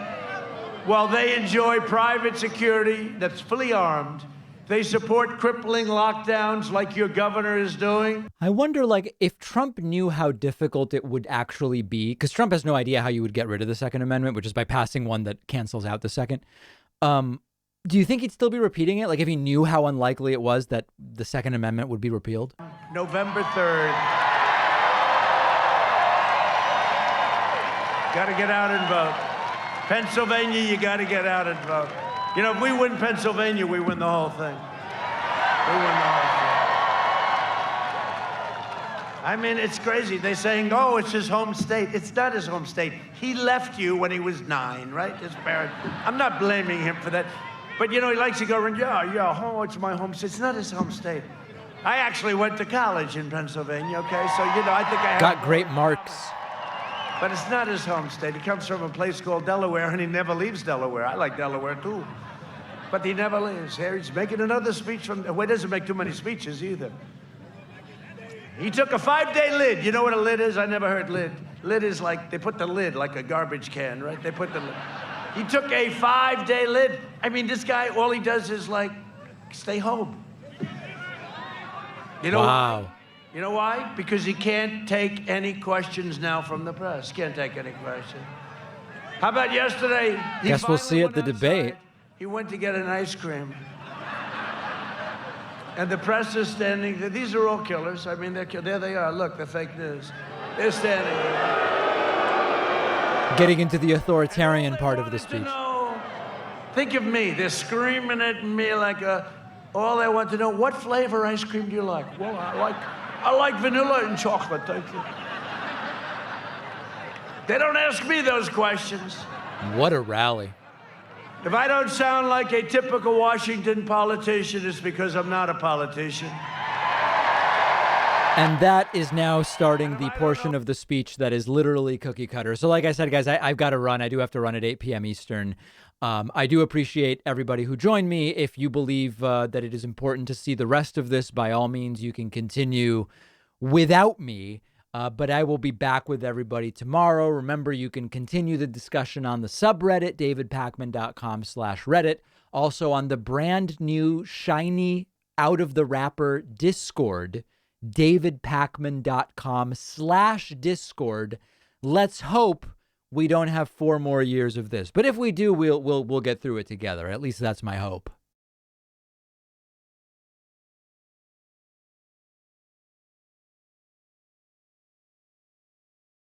While they enjoy private security that's fully armed, they support crippling lockdowns like your governor is doing. I wonder, like, if Trump knew how difficult it would actually be, because Trump has no idea how you would get rid of the Second Amendment, which is by passing one that cancels out the second. Do you think he'd still be repeating it? Like, if he knew how unlikely it was that the Second Amendment would be repealed? November 3rd. Got to get out and vote. Pennsylvania, you got to get out and vote. You know, if we win Pennsylvania, we win the whole thing. We win the whole thing. I mean, it's crazy. They're saying, oh, it's his home state. It's not his home state. He left you when he was 9, right? His parents. I'm not blaming him for that. But, you know, he likes to go around, oh, it's my home state. It's not his home state. I actually went to college in Pennsylvania, okay? So, you know, I think I got great marks. But it's not his home state. He comes from a place called Delaware, and he never leaves Delaware. I like Delaware, too. But he never leaves. Here he's making another speech from... Well, he doesn't make too many speeches, either. He took a 5-day lid. You know what a lid is? I never heard lid. Lid is like, they put the lid like a garbage can, right? They put the lid. He took a 5-day lid. I mean, this guy, all he does is, like, stay home. You know? Wow. You know why? Because he can't take any questions now from the press. Can't take any questions. How about yesterday? Guess we'll see at the debate. He went to get an ice cream. And the press is standing there. These are all killers. I mean, there they are. Look, the fake news. They're standing there. Getting into the authoritarian part of the speech. Think of me. They're screaming at me like all they want to know, what flavor ice cream do you like? Well, I like vanilla and chocolate, thank you. They don't ask me those questions. What a rally. If I don't sound like a typical Washington politician, it's because I'm not a politician. And that is now starting the portion of the speech that is literally cookie cutter. So like I said, guys, I've got to run. I do have to run at 8 p.m. Eastern. I do appreciate everybody who joined me. If you believe that it is important to see the rest of this, by all means, you can continue without me. But I will be back with everybody tomorrow. Remember, you can continue the discussion on the subreddit, davidpakman.com/Reddit. Also on the brand new, shiny, out of the wrapper Discord, davidpakman.com/Discord. Let's hope we don't have 4 more years of this. But if we do, we'll get through it together. At least that's my hope.